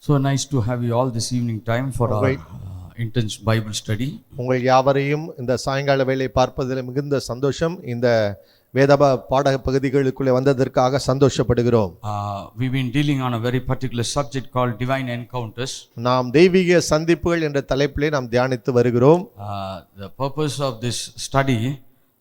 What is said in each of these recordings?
So nice to have you all this evening time for our intense Bible study. உங்கள் யாவரையும் இந்த சாயங்கால வேளை பார்ப்பதில் மிகுந்த சந்தோஷம். இந்த வேத பாடக பகுதிகளுக்குள்ளே வந்ததற்காக சந்தோஷப்படுகிறோம். We've been dealing on a very particular subject called divine encounters. நாம் தெய்வீக சந்திப்புகள் என்ற தலைப்பிலே நாம் தியானித்து வருகிறோம். The purpose of this study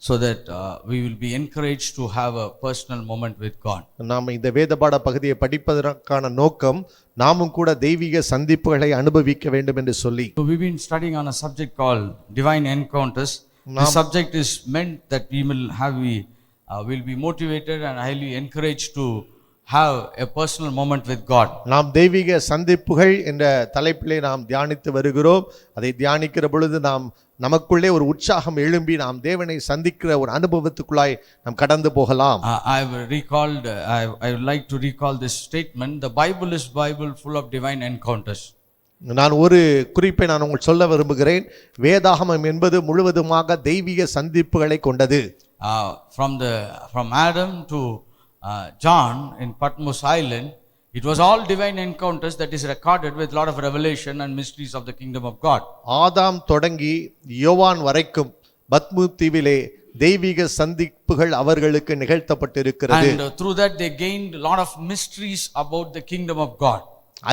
so that we will be encouraged to have a personal moment with God. நாம் இந்த வேத பாட பகுதியை படிப்பதற்கான நோக்கம் நாமும் கூட தெய்வீக சந்திப்புகளை அனுபவிக்க வேண்டும் என்று சொல்லி. So we've been studying on a subject called divine encounters. The subject is meant that we will be motivated and highly encouraged to have a personal moment with God. நாம் தெய்வீக சந்திப்புகள் என்ற தலைப்பிலே நாம் தியானித்து வருகிறோம். அதை தியானிக்கிற பொழுது நமக்குள்ளே ஒரு உற்சாகம் எழும்பி நாம் தேவனை சந்திக்கிற ஒரு அனுபவத்துக்குள்ளாய் நாம் கடந்து போகலாம். I would like to recall this statement. The Bible is Bible full of divine encounters. நான் ஒரு குறிப்பை உங்களுக்கு சொல்ல விரும்புகிறேன். வேதாகமம் என்பது முழுவதுமாக தெய்வீக சந்திப்புகளை கொண்டது. From Adam to John in Patmos Island, it was all divine encounters that is recorded with lot of revelation and mysteries of the kingdom of God. ஆதாம் தொடங்கி யோவான் வரைக்கும் பத்மு தீவிலே தெய்வீக சந்திப்புகள் அவர்களுக்கு நிகழ்த்தப்பட்டிருக்கிறது. And through that they gained a lot of mysteries about the kingdom of God.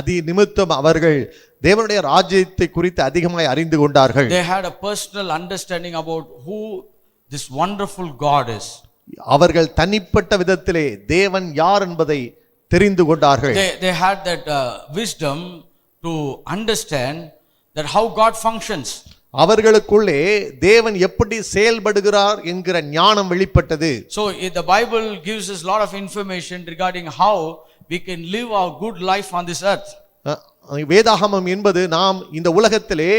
அதி நிமித்தம் அவர்கள் தேவனுடைய ராஜ்யத்தை குறித்து அதிகமாய் அறிந்து கொண்டார்கள். They had a personal understanding about who this wonderful God is. அவர்கள் தனிப்பட்ட விதத்திலே தேவன் யார் என்பதை தெரிந்து கொண்டார்கள். They had that wisdom to understand that how God functions. அவர்களுக்குள்ளே தேவன் எப்படி செயல்படுகிறார் என்கிற ஞானம் வெளிப்பட்டது. So the Bible gives us a lot of information regarding how we can live our good life on this earth. வேதாகமம் என்பது நாம் இந்த உலகத்திலே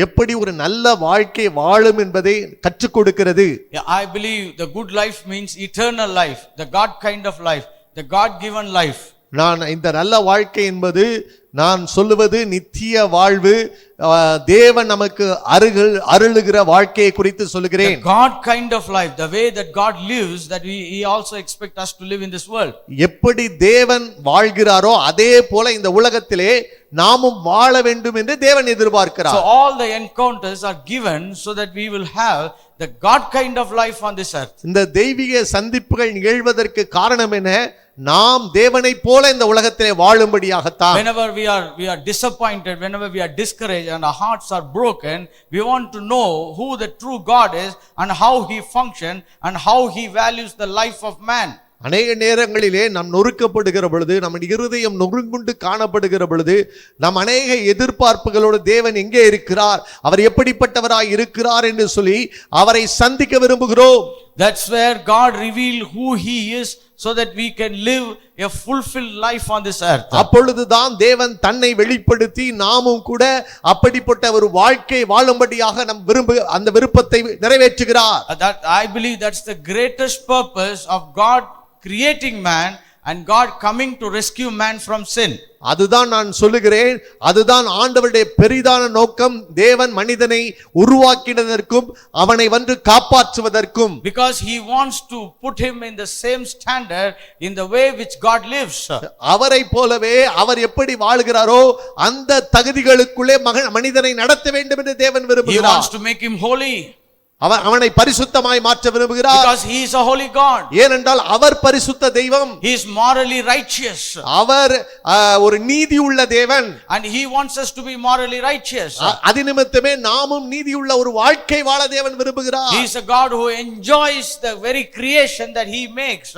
எப்படி ஒரு நல்ல வாழ்க்கை வாழும் என்பதை கற்றுக் கொடுக்கிறது. I believe the good life means eternal life, the God kind of life, the God given life. நான் இந்த நல்ல வாழ்க்கை என்பது நான் சொல்லுவது நித்திய வாழ்வு, தேவன் நமக்கு அருளுகிற வாழ்க்கையை குறித்து சொல்லுகிறேன். God kind of life, the way that God lives, that he also expect us to live in this world. எப்படி தேவன் வாழ்கிறாரோ அதே போல இந்த உலகத்திலே நாமும் வாழ வேண்டும் என்று தேவன் எதிர்பார்க்கிறார். So all the encounters are given so that we will have the God kind of life on this earth. இந்த தெய்வீக சந்திப்புகள் நிகழ்வதற்கு காரணம் என்ன? நாம் தேவனை போல இந்த உலகத்திலே வாழும்படியாகத்தான். Whenever we are disappointed, whenever we are discouraged and our hearts are broken, we want to know who the true God is and how he functions and how he values the life of man. அநேக நேரங்களிலே நாம் நொறுக்கப்படுகிற பொழுது, நம்ம இருதயம் நொறுங்குண்டு காணப்படுகிற பொழுது, நாம் அநேக எதிர்பார்ப்புகளோடு தேவன் எங்கே இருக்கிறார், அவர் எப்படிப்பட்டவராய் இருக்கிறார் என்று சொல்லி அவரை சந்திக்க விரும்புகிறோம். That's where God revealed who he is so that we can live a fulfilled life on this earth. அப்பொழுதுதான் தேவன் தன்னை வெளிப்படுத்தி நாமும் கூட அப்படிப்பட்ட ஒரு வாழ்க்கை வாழும்படியாக அந்த விருப்பத்தை நிறைவேற்றுகிறார். That I believe that's the greatest purpose of God creating man and God coming to rescue man from sin. அதுதான் நான் சொல்லுகிறேன், அதுதான் ஆண்டவருடைய பெரிதான நோக்கம். தேவன் மனிதனை உருவாக்கினதற்கும் அவனை வந்து காப்பாற்றுவதற்கும். Because he wants to put him in the same standard in the way which God lives. அவரை போலவே அவர் எப்படி வாழ்கிறாரோ அந்த தகுதிகளுக்குள்ளே மனிதனை நடத்த வேண்டும் என்று தேவன் விரும்புகிறார். He wants to make him holy. அவனை பரிசுத்தமாய் மாற்ற விரும்புகிறார். Because he is a holy God. ஏனென்றால் அவர் பரிசுத்த தெய்வம். He is morally righteous. அவர் ஒரு நீதி உள்ள தேவன். And he wants us to be morally righteous. அதினிமித்தமே நாமும் நீதி உள்ள ஒரு வாழ்க்கை வாழ தேவன் விரும்புகிறார். He is a God who enjoys the very creation that he makes.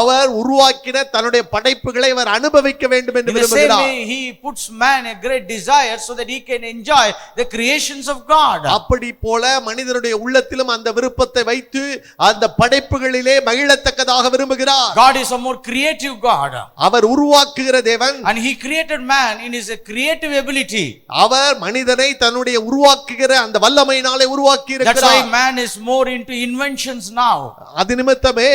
அவர் உருவாக்கின தன்னுடைய படைப்புகளை அவர் அனுபவிக்க வேண்டும் என்று விரும்புகிறார். In the same way he puts man a great desire so that he can enjoy the creations of God. அப்படி போல மனிதனுடைய உள்ளத்திலும் அந்த விருப்பத்தை வைத்து அந்த படைப்புகளிலே மகிழத்தக்கதாக விரும்புகிறார். God is a more creative God. அவர் உருவாக்குகிற தேவன். And he created man in his creative ability. அவர் மனிதனை தன்னுடைய உருவாக்குகிற அந்த வல்லமையினாலே உருவாக்கி இருக்கிறார். That's why man is more into inventions now. அது நிமித்தமே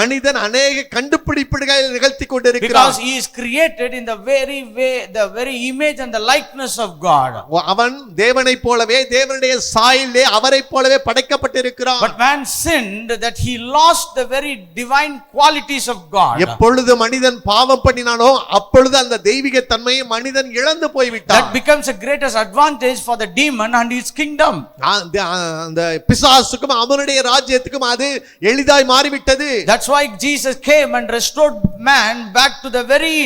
மனிதன் अनेक கண்டுபிடிப்புகளை நிகழ்த்தி கொண்டிருக்கிறார். Because he is created in the very way, the very image and the likeness of God. அவன் தேவனை போலவே தேவனுடைய சாயலிலே அவரை போலவே படைக்க படைக்கப்பட்டிருக்கிறான். But man sinned that he lost the very divine qualities of God. எப்பொழுது மனிதன் பாவம் பண்ணினானோ அப்பொழுது அந்த தெய்வீக தன்மையை மனிதன் இழந்து போய்விட்டான். That becomes a greatest advantage for the demon and his kingdom. அந்த பிசாசுக்கும் அவனுடைய ராஜ்யத்துக்கும் அது எளிதாய் மாறிவிட்டது. That's why Jesus came and restored man back to the very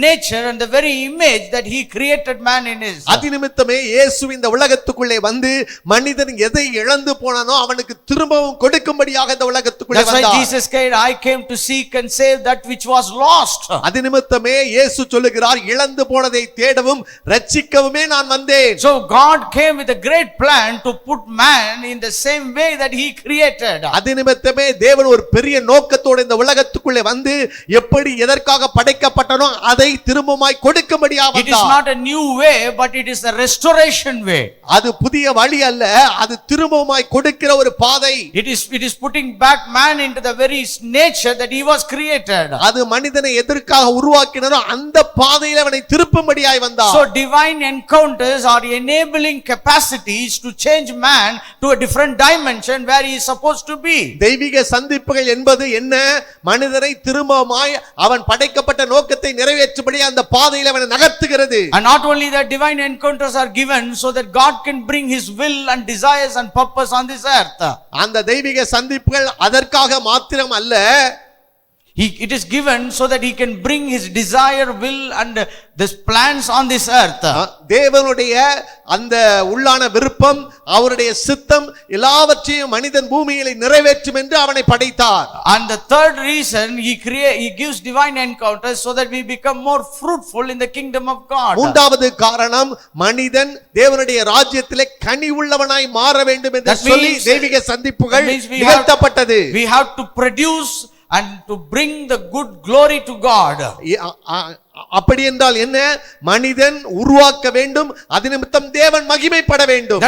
nature and the very image that he created man in his. அதிநிமித்தமே இயேசு இந்த உலகத்துக்குள்ளே வந்து மனிதன் எதை இழந்து போனானோ அவனுக்கு திரும்பவும் கொடுக்கும்படியாக இந்த உலகத்துக்குள்ளே வந்தார். That's why Jesus said, I came to seek and save that which was lost. அதிநிமித்தமே இயேசு சொல்லுகிறார், இழந்து போனதை தேடவும் ரட்சிக்கவுமே நான் வந்தேன். So God came with a great plan to put man in the same way that he created. அதிநிமித்தமே தேவன் ஒரு பெரிய நோக்கத்தோடு இந்த உலகத்துக்குள்ளே வந்து எப்படி எதற்காக படைக்கப்பட்டனோ அதை திரும்பமாய் கொடுக்கும்படியாக வந்தார். It is not a new way, but it is a restoration way. அது புதிய வழி அல்ல, அது திரும்பமாய் கொடுக்கிற ஒரு பாதை. It is putting back man into the very nature that he was created. அது மனிதனை எதற்காக உருவாக்கினாரோ அந்த பாதையில் அவனை திருப்பும்படியாய் வந்தார். So divine encounters are enabling capacities to change man to a different dimension where he is supposed to be. தெய்வீக சந்திப்புகள் என்பது என்ன? மனிதனை திரும்பமாய் அவன் படைக்கப்பட்ட நோக்கத்தை நிறைவேற்றும்படி அந்த பாதையில் அவனை நகர்த்துகிறது. And not only that, divine encounters are given so that God can bring his will and desires and purpose on this earth. அந்த தெய்வீக சந்திப்புகள் அதற்காக மாத்திரம் அல்ல, it is given so that he can bring his desire, will and this plans on this earth. தேவனுடைய அந்த உள்ளான விருப்பம், அவருடைய சித்தம் எல்லாவற்றையும் மனிதன் பூமியிலே நிறைவேற்றும் என்று அவனை படைத்தார். And the third reason, he gives divine encounters so that we become more fruitful in the kingdom of God. மூன்றாவது காரணம், மனிதன் தேவனுடைய ராஜ்யத்திலே கனி உள்ளவனாய் மாற வேண்டும் என்று சொல்லி தெய்வீக சந்திப்புகள் நிகழ்த்தப்பட்டது. We have to produce and to bring the good glory to God. அப்படி என்றால் என்ன? மனிதன் உருவாக்க வேண்டும், அதிநிமித்தம் தேவன் மகிமைப்பட வேண்டும்.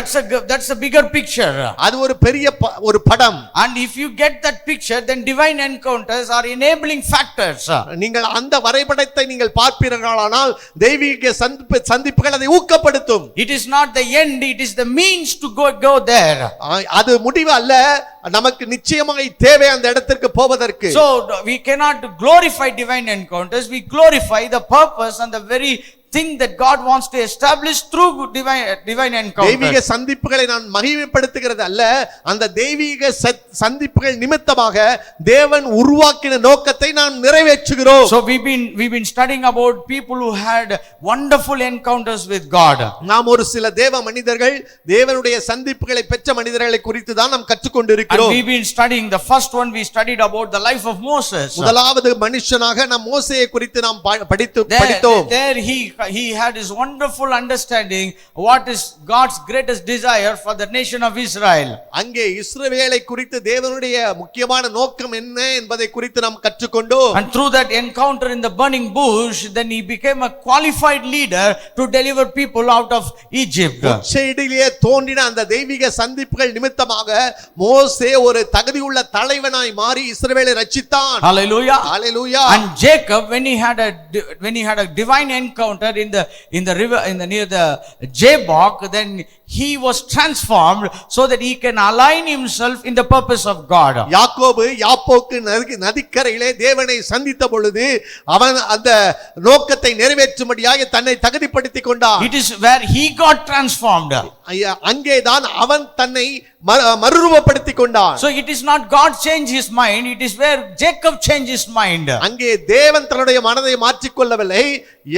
That's a bigger picture. அது ஒரு பெரிய ஒரு படம். And if you get that picture, then divine encounters are enabling factors. நீங்கள் அந்த வரைபடத்தை நீங்கள் பார்ப்பீர்களானால் தெய்வீக சந்திப்புகள் அதை ஊக்கப்படுத்தும். It is not the end, it is the means to go there. அது முடிவு அல்ல, நமக்கு நிச்சயமாக தேவை அந்த இடத்திற்கு போவதற்கு. So we cannot glorify divine encounters, we glorify the purpose and the very thing that God wants to establish through divine encounters. தெய்வீக சந்திப்புகளை நான் மகிமைப்படுத்துகிறது அல்ல, அந்த தெய்வீக சந்திப்புகள் நிமித்தமாக தேவன் உருவாக்கின நோக்கத்தை நாம் நிறைவேற்றுகிறோம். So we've been studying about people who had wonderful encounters with God. நாம் ஒரு சில தேவ மனிதர்கள், தேவனுடைய சந்திப்புகளை பெற்ற மனிதர்களை குறித்து தான் நாம் கற்றுக்கொண்டிருக்கிறோம். And we've been studying, the first one we studied about the life of Moses. முதலாவது மனுஷனாக நாம் மோசேயை குறித்து நாம் படித்தோம். There he had his wonderful understanding what is God's greatest desire for the nation of Israel. அங்கே இஸ்ரவேலை குறித்து தேவனுடைய முக்கியமான நோக்கம் என்ன என்பதை குறித்து நாம் கற்றுக்கொண்டோம். And through that encounter in the burning bush, then he became a qualified leader to deliver people out of Egypt. உச்சையிலே தோன்றின அந்த தெய்வீக சந்திப்புகள் நிமித்தமாக மோசே ஒரு தகுதியுள்ள தலைவனாய் மாறி இஸ்ரவேலை ரட்சித்தான். Hallelujah. Hallelujah. And Jacob, when he had a divine encounter in the river near the Jabbok, then he was transformed so that he can align himself in the purpose of God. யாக்கோபு யாப்போக்கு நதிக்கரையிலே தேவனை சந்தித்த பொழுது அவன் அந்த நோக்கத்தை நிறைவேற்றும்படியாக தன்னை தகுதிப்படுத்திக் கொண்டான். It is where he got transformed. அங்கேதான் அவன் தன்னை மறுரூபப்படுத்திக் கொண்டான். So it is not God changed his mind, it is where Jacob changed his mind. அங்கே தேவன் தன்னுடைய மனதை மாற்றிக் கொள்ளவில்லை,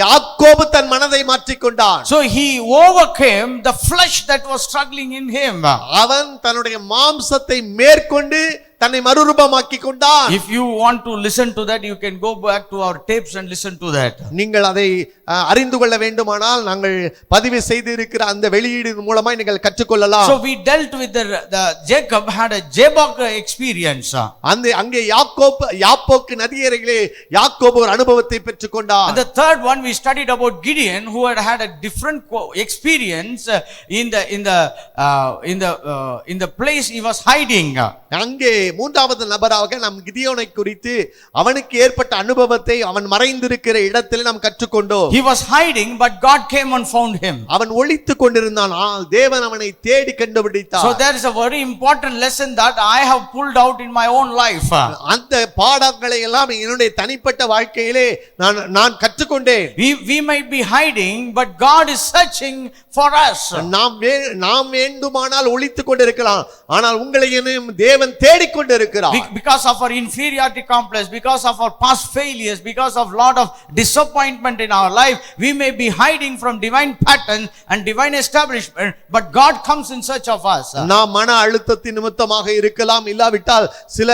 யாக்கோபு தன் மனதை மாற்றிக் கொண்டான். So he overcame the flesh that was struggling in him. அவன் தன்னுடைய மாம்சத்தை மேற்கொண்டு தன்னை மறுரூபமாக்கிக் கொண்டான். If you want to listen to that, you can go back to our tapes and listen to that. நீங்கள் அதை அறிந்து கொள்ள வேண்டுமானால் நாங்கள் பதிவு செய்து இருக்கிற அந்த வெளியீடு மூலமாய் நீங்கள் கற்றுக்கொள்ளலாம். So we dealt with the Jacob had a Jabbok experience. அங்கே யாப்போக்கு நதியருகிலே யாக்கோபு ஒரு அனுபவத்தை பெற்றுக்கொண்டார். And the third one we studied about Gideon, who had a different experience in the place he was hiding. அங்கே மூன்றாவது நபராக நாம் கிதியோனை குறித்து அவனுக்கு ஏற்பட்ட அனுபவத்தை அவன் மறைந்திருக்கிற இடத்தில் நாம் கற்றுக்கொண்டோம். He was hiding, but God came and found him. அவன் ஒளித்துக் கொண்டிருந்தான், ஆனால் தேவன் அவனை தேடி கண்டுபிடித்தார். So there is a very important lesson that I have pulled out in my own life. அந்த பாடங்களை எல்லாம் என்னுடைய தனிப்பட்ட வாழ்க்கையிலே நான் கற்றுக்கொண்டேன். We might be hiding, but God is searching for us. நாம் வேண்டுமானால் ஒளித்துக் கொண்டிருக்கலாம், ஆனால் உங்களை தேவன் தேடிக்கொண்டிருக்கிறார். Because of our inferiority complex, because of our past failures, because of lot of disappointment in our life, we may be hiding from divine patterns and divine establishment, but God comes in search of us. நாம் மன அழுத்தத்தின் நிமித்தமாக இருக்கலாம், இல்லாவிட்டால் சில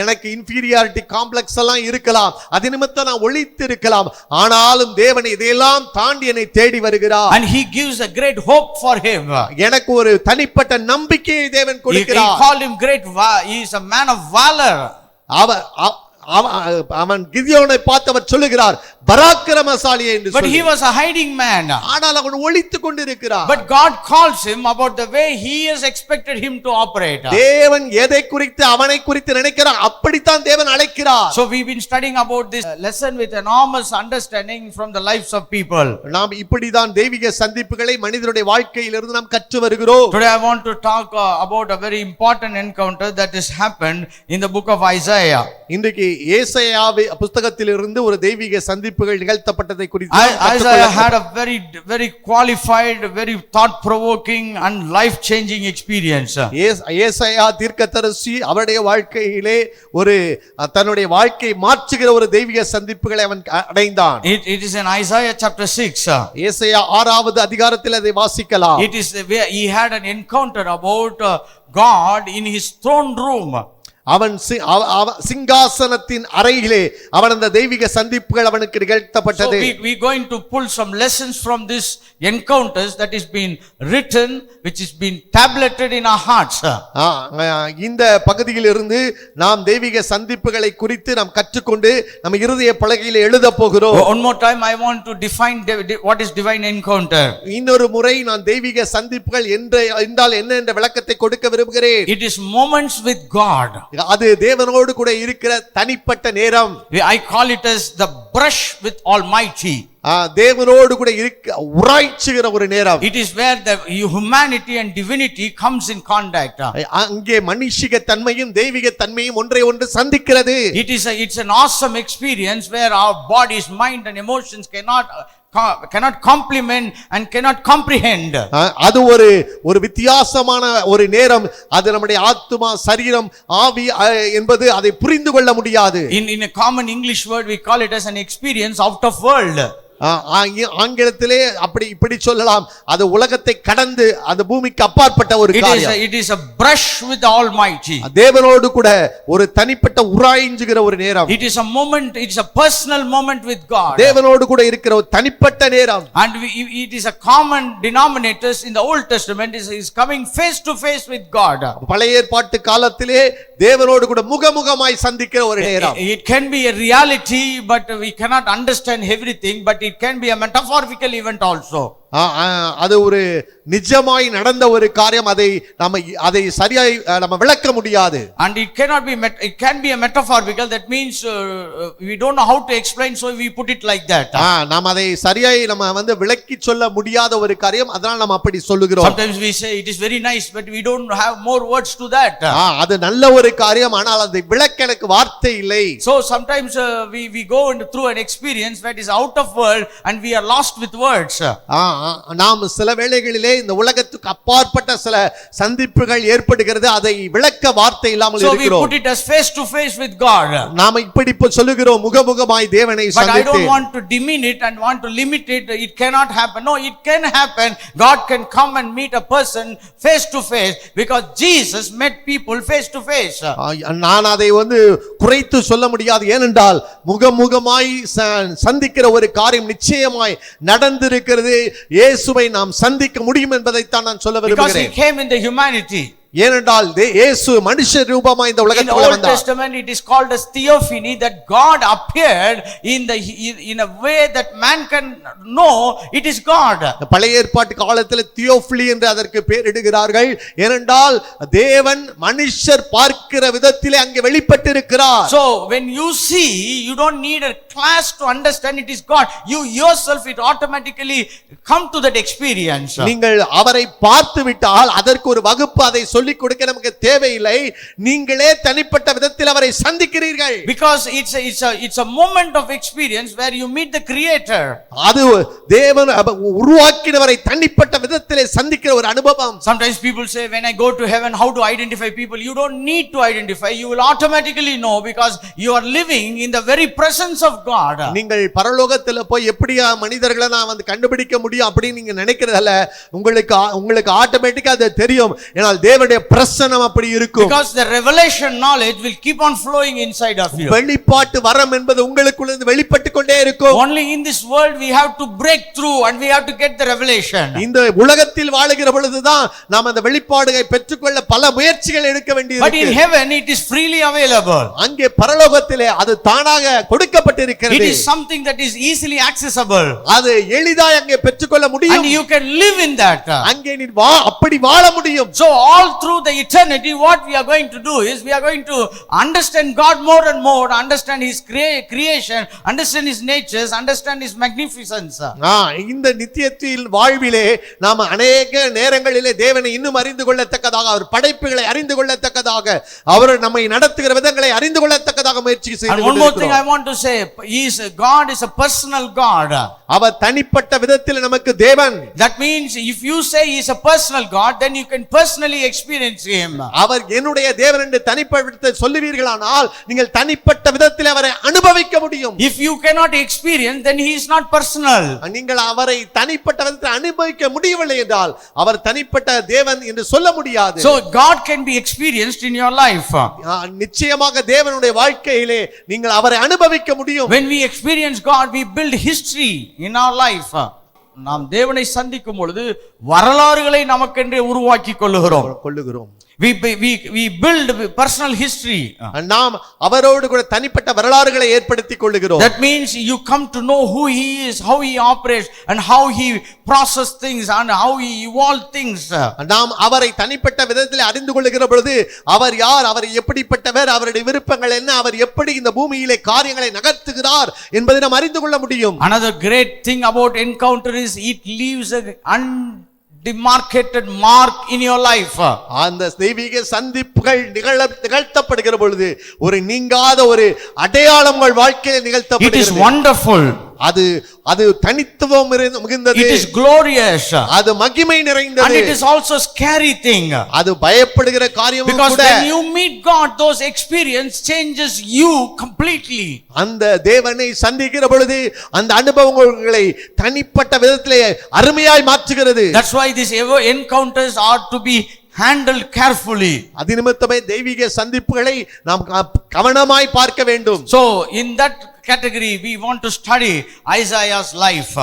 எனக்கு inferiority complex எல்லாம் இருக்கலாம், அது நிமித்தம் நான் ஒளித்து இருக்கலாம், ஆனாலும் தேவன் இதையெல்லாம் தாண்டி என்னை தேடி வருகிறார். And he gives a great hope for him. எனக்கு ஒரு தனிப்பட்ட நம்பிக்கையை தேவன் கொடுக்கிறார். He called him great, he is a man of valor. அவன் கிதியோனை பார்த்து அவர் சொல்லுகிறார் பராக்கிரமசாலி என்று But he was a hiding man. ஆனால் அவன் ஒளித்துக் கொண்டிருக்கிறான். But God calls him about the way he has expected him to operate. தேவன் எதை குறித்து அவனை குறித்து நினைக்கிறார் அப்படித்தான் தேவன் அழைக்கிறார். So we've been studying about this lesson with enormous understanding from the lives of people. நாம் இப்படிதான் தெய்வீக சந்திப்புகளை மனிதருடைய வாழ்க்கையிலிருந்து நாம் கற்று வருகிறோம். Today I want to talk about a very important encounter that has happened in the book of Isaiah. இன்றைக்கு ஏசாயா புத்தகத்திலிருந்து ஒரு தெய்வீக சந்திப்புகள் நிகழ்த்தப்பட்டதை குறித்து Isaiah had a very qualified, very thought provoking and life changing experience. ஏசாயா தீர்க்கதரிசி அவருடைய வாழ்க்கையிலே ஒரு தன்னுடைய வாழ்க்கையை மாற்றுகிற ஒரு தெய்வீக சந்திப்புகளை அவன் அடைந்தான். It is in Isaiah chapter 6. ஏசாயா 6வது அதிகாரத்தில் அதை வாசிக்கலாம். It is where he had an encounter about God in his throne room. அவன் சிங்காசனத்தின் அறையிலே அவன் அந்த தெய்வீக சந்திப்புகள் அவனுக்கு நிகழ்த்தப்பட்டது. So we going to pull some lessons from this encounters that is been written, which is been tableted in our hearts. இந்த பகுதியில் இருந்து நாம் தெய்வீக சந்திப்புகளை குறித்து நாம் கற்றுக்கொண்டு நம்ம இருதய பலகையிலே எழுத போகிறோம். One more time I want to define what is divine encounter. இன்னொரு முறை நான் தெய்வீக சந்திப்புகள் என்றால் என்ன என்ற விளக்கத்தை கொடுக்க விரும்புகிறேன். It is moments with God. அது தேவனோடு கூட இருக்கிற தனிப்பட்ட நேரம். I call it as the brush with Almighty. தேவனோடு கூட உராய்ச்சுகிற ஒரு நேரம். It is where the humanity and divinity comes in contact. அங்கே மனுஷிக தன்மையும் தெய்வீக தன்மையும் ஒன்றை ஒன்று சந்திக்கிறது. It's an awesome experience where our bodies, mind and emotions cannot complement and cannot comprehend. அது ஒரு வித்தியாசமான ஒரு நேரம். அது நம்முடைய ஆத்துமா, சரீரம், ஆவி என்பது அதை புரிந்து கொள்ள முடியாது. In a common English word we call it as an experience out of world. ஆங்கிலத்திலே இப்படி சொல்லலாம், அது உலகத்தை கடந்து அந்த பூமிக்கு அப்பாற்பட்ட ஒரு காரியம். It is a brush with the Almighty. தேவனோடு கூட ஒரு தனிப்பட்ட உராய்ஞ்சுகிற ஒரு நேரம். It is a moment, it is a personal moment with God. தேவனோடு கூட இருக்கிற ஒரு தனிப்பட்ட நேரம். And it is a common denominators in the Old Testament is coming face to face with God. பழைய ஏற்பாட்டு காலத்திலே தேவனோடு கூட முகமுகமாய் சந்திக்கிற ஒரு நேரம். It can be a reality, but we cannot understand everything, but it can be a metaphorical event also. அது ஒரு நிஜமாய் நடந்த ஒரு காரியம். அதை சரியாய் நம்ம விளக்க முடியாது. And it can be a metaphorical, that means we don't know how to explain, so we put it like that. நாம் அதை சரியாய் நம்ம விளக்கி சொல்ல முடியாத ஒரு காரியம், அதனால நம்ம அப்படி சொல்லுகிறோம். Sometimes we say it is very nice, but we don't have more words to that. அது நல்ல ஒரு காரியம், ஆனால் அதை விளக்க எனக்கு வார்த்தை இல்லை. So sometimes we go through an experience that is out of world and we are lost with words. நாம் சில வேளைகளிலே இந்த உலகத்துக்கு அப்பாற்பட்ட சில சந்திப்புகள் ஏற்படுகிறது, அதை விளக்க வார்த்தை இல்லாமல் இருக்கிறோம். So we put it as face to face with God. நாம் இப்படி சொல்லுகிறோம், முகமுகமாய் தேவனை சந்தித்து. But I don't want to demean it and want to limit it. It cannot happen. No, it can happen. God can come and meet a person face to face, because Jesus met people face to face. நான் அதை குறைத்து சொல்ல முடியாது. ஏனென்றால் முகமுகமாய் சந்திக்கிற ஒரு காரியம் நிச்சயமாய் நடந்திருக்கிறது. இயேசுவை நாம் சந்திக்க முடியும் என்பதை தான் நான் சொல்ல விரும்புகிறேன். Because he came in the humanity. ஏனென்றால் இயேசு மனுஷ ரூபமாய் இந்த In உலகத்துக்குள்ள Old வந்தார். Testament it is called as theophany, that God appeared in a way that man can know it is God. பழைய ஏற்பாட்டு காலத்தில் தியோஃபிலி என்று அதற்கு பெயரிடுகிறார்கள். ஏனென்றால் தேவன் மனுஷர் பார்க்கிற விதத்திலே அங்கே வெளிப்பட்டிருக்கிறார். So when you see, you don't need a class to understand it is God. You yourself, it automatically come to that experience. நீங்கள் அவரை பார்த்து விட்டால் அதற்கு ஒரு வகுப்பு அதை சொல்லிக் கொடுக்க நமக்கு தேவையில்லை. நீங்களே தனிப்பட்ட விதத்தில் அவரை சந்திக்கிறீர்கள். Because it's a moment of experience where you meet the creator. அது தேவன் உருவாக்கினவரை தனிப்பட்ட விதத்திலே சந்திக்கிற ஒரு அனுபவம். Sometimes people say, when I go to heaven, how to identify people? You don't need to identify. You will automatically know, because you are living in the very presence of God. நீங்கள் பரலோகத்தில் போய் எப்படியா மனிதர்களை நான் வந்து கண்டுபிடிக்க முடியும் அப்படின்னு நீங்க நினைக்கிறதல்ல. உங்களுக்கு ஆட்டோமேட்டிக்கா அது தெரியும். ஏனால் தேவனுடைய பிரசன்னம் அப்படி இருக்கும். Because the revelation knowledge will keep on flowing inside of you. வெளிப்பாட்டு வரம் என்பது உங்களுக்குள்ள இருந்து வெளிப்பட்டு கொண்டே இருக்கும். Only in this world we have to break through and we have to get the revelation. இந்த உலகத்தில் வாழுகிற பொழுதுதான் நாம் அந்த வெளிப்பாடுகளை பெற்றுக்கொள்ள பல முயற்சிகள் எடுக்க வேண்டியிருக்கு. But in heaven it is freely available. அங்கே பரலோகத்திலே அது தானாக கொடுக்கப்பட்டிருக்கிறது. It is something that is easily accessible. அது எளிதாய் அங்கே பெற்றுக்கொள்ள முடியும். And you can live in that. அங்கே நீ அப்படி வாழ முடியும். So all through the eternity what we are going to do is we are going to understand God more and more, understand his creation, understand his natures, understand his magnificence. இந்த நித்தியத்தில் வாழ்விலே நாம் அநேக நேரங்களிலே தேவனை இன்னும் அறிந்து கொள்ளத்தக்கதாக, அவர் படைப்புகளை அறிந்து கொள்ளத்தக்கதாக, அவர் நம்மை நடத்துகிற விதங்களை அறிந்து கொள்ளத்தக்கதாக முயற்சி செய்து And one more thing I want to say, God is a personal God. அவர் தனிப்பட்ட விதத்தில் நமக்கு தேவன். That means if you say he is a personal God, then you can personally experience him. அவர் என்னுடைய தேவன் என்று தனிப்பட்ட சொல்லுவீர்களானால் நீங்கள் தனிப்பட்ட விதத்தில் அவரை அனுபவிக்க முடியும். If you cannot experience, then he is not personal. நீங்கள் அவரை தனிப்பட்ட விதத்தில் அனுபவிக்க முடியவில்லை என்றால் அவர் தனிப்பட்ட தேவன் என்று சொல்ல முடியாது. So God can be experienced in your life. நிச்சயமாக தேவனுடைய வாழ்க்கையிலே நீங்கள் அவரை அனுபவிக்க முடியும். When we experience God, we build history in our life. நாம் தேவனை சந்திக்கும் பொழுது வரலாறுகளை நமக்கென்றே உருவாக்கி கொள்ளுகிறோம். We build personal history. நாம் அவரோடு கூட தனிப்பட்ட வரலாறுகளை ஏற்படுத்திக் கொள்ளுகிறோம். That means you come to know who he is, how he operates, and how he processes things and how he evolves things. நாம் அவரை தனிப்பட்ட விதத்தில் அறிந்து கொள்ளுகிற பொழுது அவர் யார், அவர் எப்படிப்பட்டவர், அவருடைய விருப்பங்கள் என்ன, அவர் எப்படி இந்த பூமியிலே காரியங்களை நகர்த்துகிறார் என்பதை நாம் அறிந்து கொள்ள முடியும். Another great thing about encounter is it leaves a demarcated mark in your life. அந்த தெய்வீக சந்திப்புகள் நிகழ்த்தப்படுகிற பொழுது ஒரு நீங்காத ஒரு அடையாளம் உங்கள் வாழ்க்கையில் நிகழ்த்தப்படுகிறது. It is wonderful. அது தனித்துவம் மிகுந்தது. It is glorious. அது மகிமை நிறைந்தது. And it is also scary thing. அது பயப்படுகிற காரியம் கூட. Because when you meet God, those experience changes you completely. அந்த தேவனை சந்திக்கிற பொழுது அந்த அனுபவங்களை தனிப்பட்ட விதத்திலே அருமையாய் மாற்றுகிறது. That's why these encounters are to be handled carefully. அதிநிமித்தமே தெய்வீக சந்திப்புகளை நாம் கவனமாய் பார்க்க வேண்டும். So in that category we want to study Isaiah's life.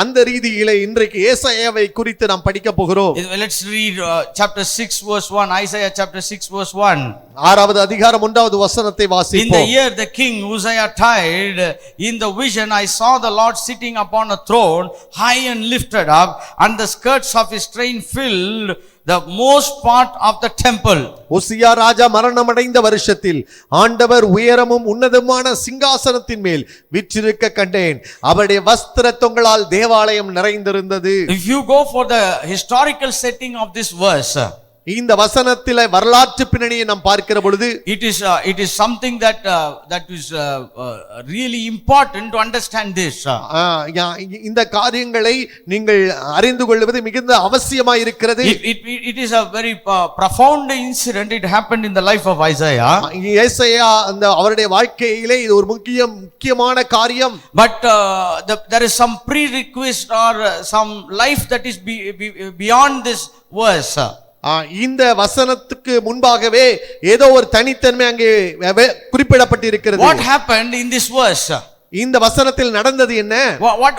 அந்த ரீதியிலே இன்றைக்கு ஏசாயாவை குறித்து நாம் படிக்க போகிறோம். Let's read chapter 6 verse 1. Isaiah chapter 6 verse 1. ஆறாவது அதிகாரம் 1வது வசனத்தை வாசிப்போம். In the year the king Uzziah died, in the vision I saw the Lord sitting upon a throne, high and lifted up, and the skirts of his train filled the most part of the temple. உசியா ராஜா மரணமடைந்த வருஷத்தில் ஆண்டவர் உயரமும் உன்னதமான சிங்காசனத்தின் மேல் வீற்றிருக்க கண்டேன். அவருடைய வஸ்திர தொங்கலால் தேவாலயம் நிறைந்திருந்தது. If you go for the historical setting of this verse, இந்த வசனத்தில வரலாற்று பின்னணியை நாம் பார்க்கிற பொழுது it is something that is really important to understand this. இந்த காரியங்களை நீங்கள் அறிந்து கொள்வது மிகுந்த அவசியமாய் இருக்கிறது. It is a very profound incident. It happened in the life of Isaiah. ஏசாயா அந்த அவருடைய வாழ்க்கையிலே இது ஒரு முக்கியமான காரியம். But there is some prerequisite or some life that is beyond this verse. இந்த வசனத்துக்கு முன்பாகவே ஏதோ ஒரு தனித்தன்மை அங்கே குறிப்பிடப்பட்டிருக்கிறது. What happened in this verse? இந்த வசனத்தில் நடந்தது என்ன?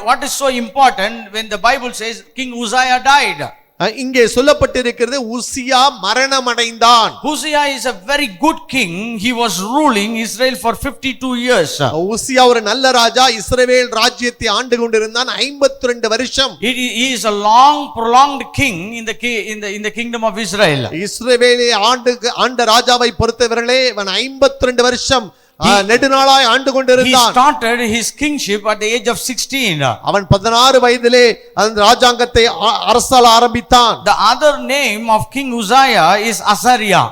What is so important when the Bible says King Uzziah died? இங்கே சொல்லப்பட்டிருக்கிறது உசியா மரணமடைந்தான். Uzziah is a very good king. He was ruling Israel for 52 years. உசியா ஒரு நல்ல ராஜா, இஸ்ரவேல் ராஜ்யத்தை ஆண்டு கொண்டிருந்தான் 52 வருஷம். He is a long prolonged king in the kingdom of Israel. இஸ்ரவேலை ஆண்ட ராஜாவை பொறுத்தவரையிலே அவன் 52 வருஷம் நெடுநாளாய் ஆண்டு கொண்டிருந்தான். He started his kingship at the age of 16. அவன் 16 வயதிலே அந்த ராஜாங்கத்தை அரசாள ஆரம்பித்தான். The other name of King Uzziah is Azariah.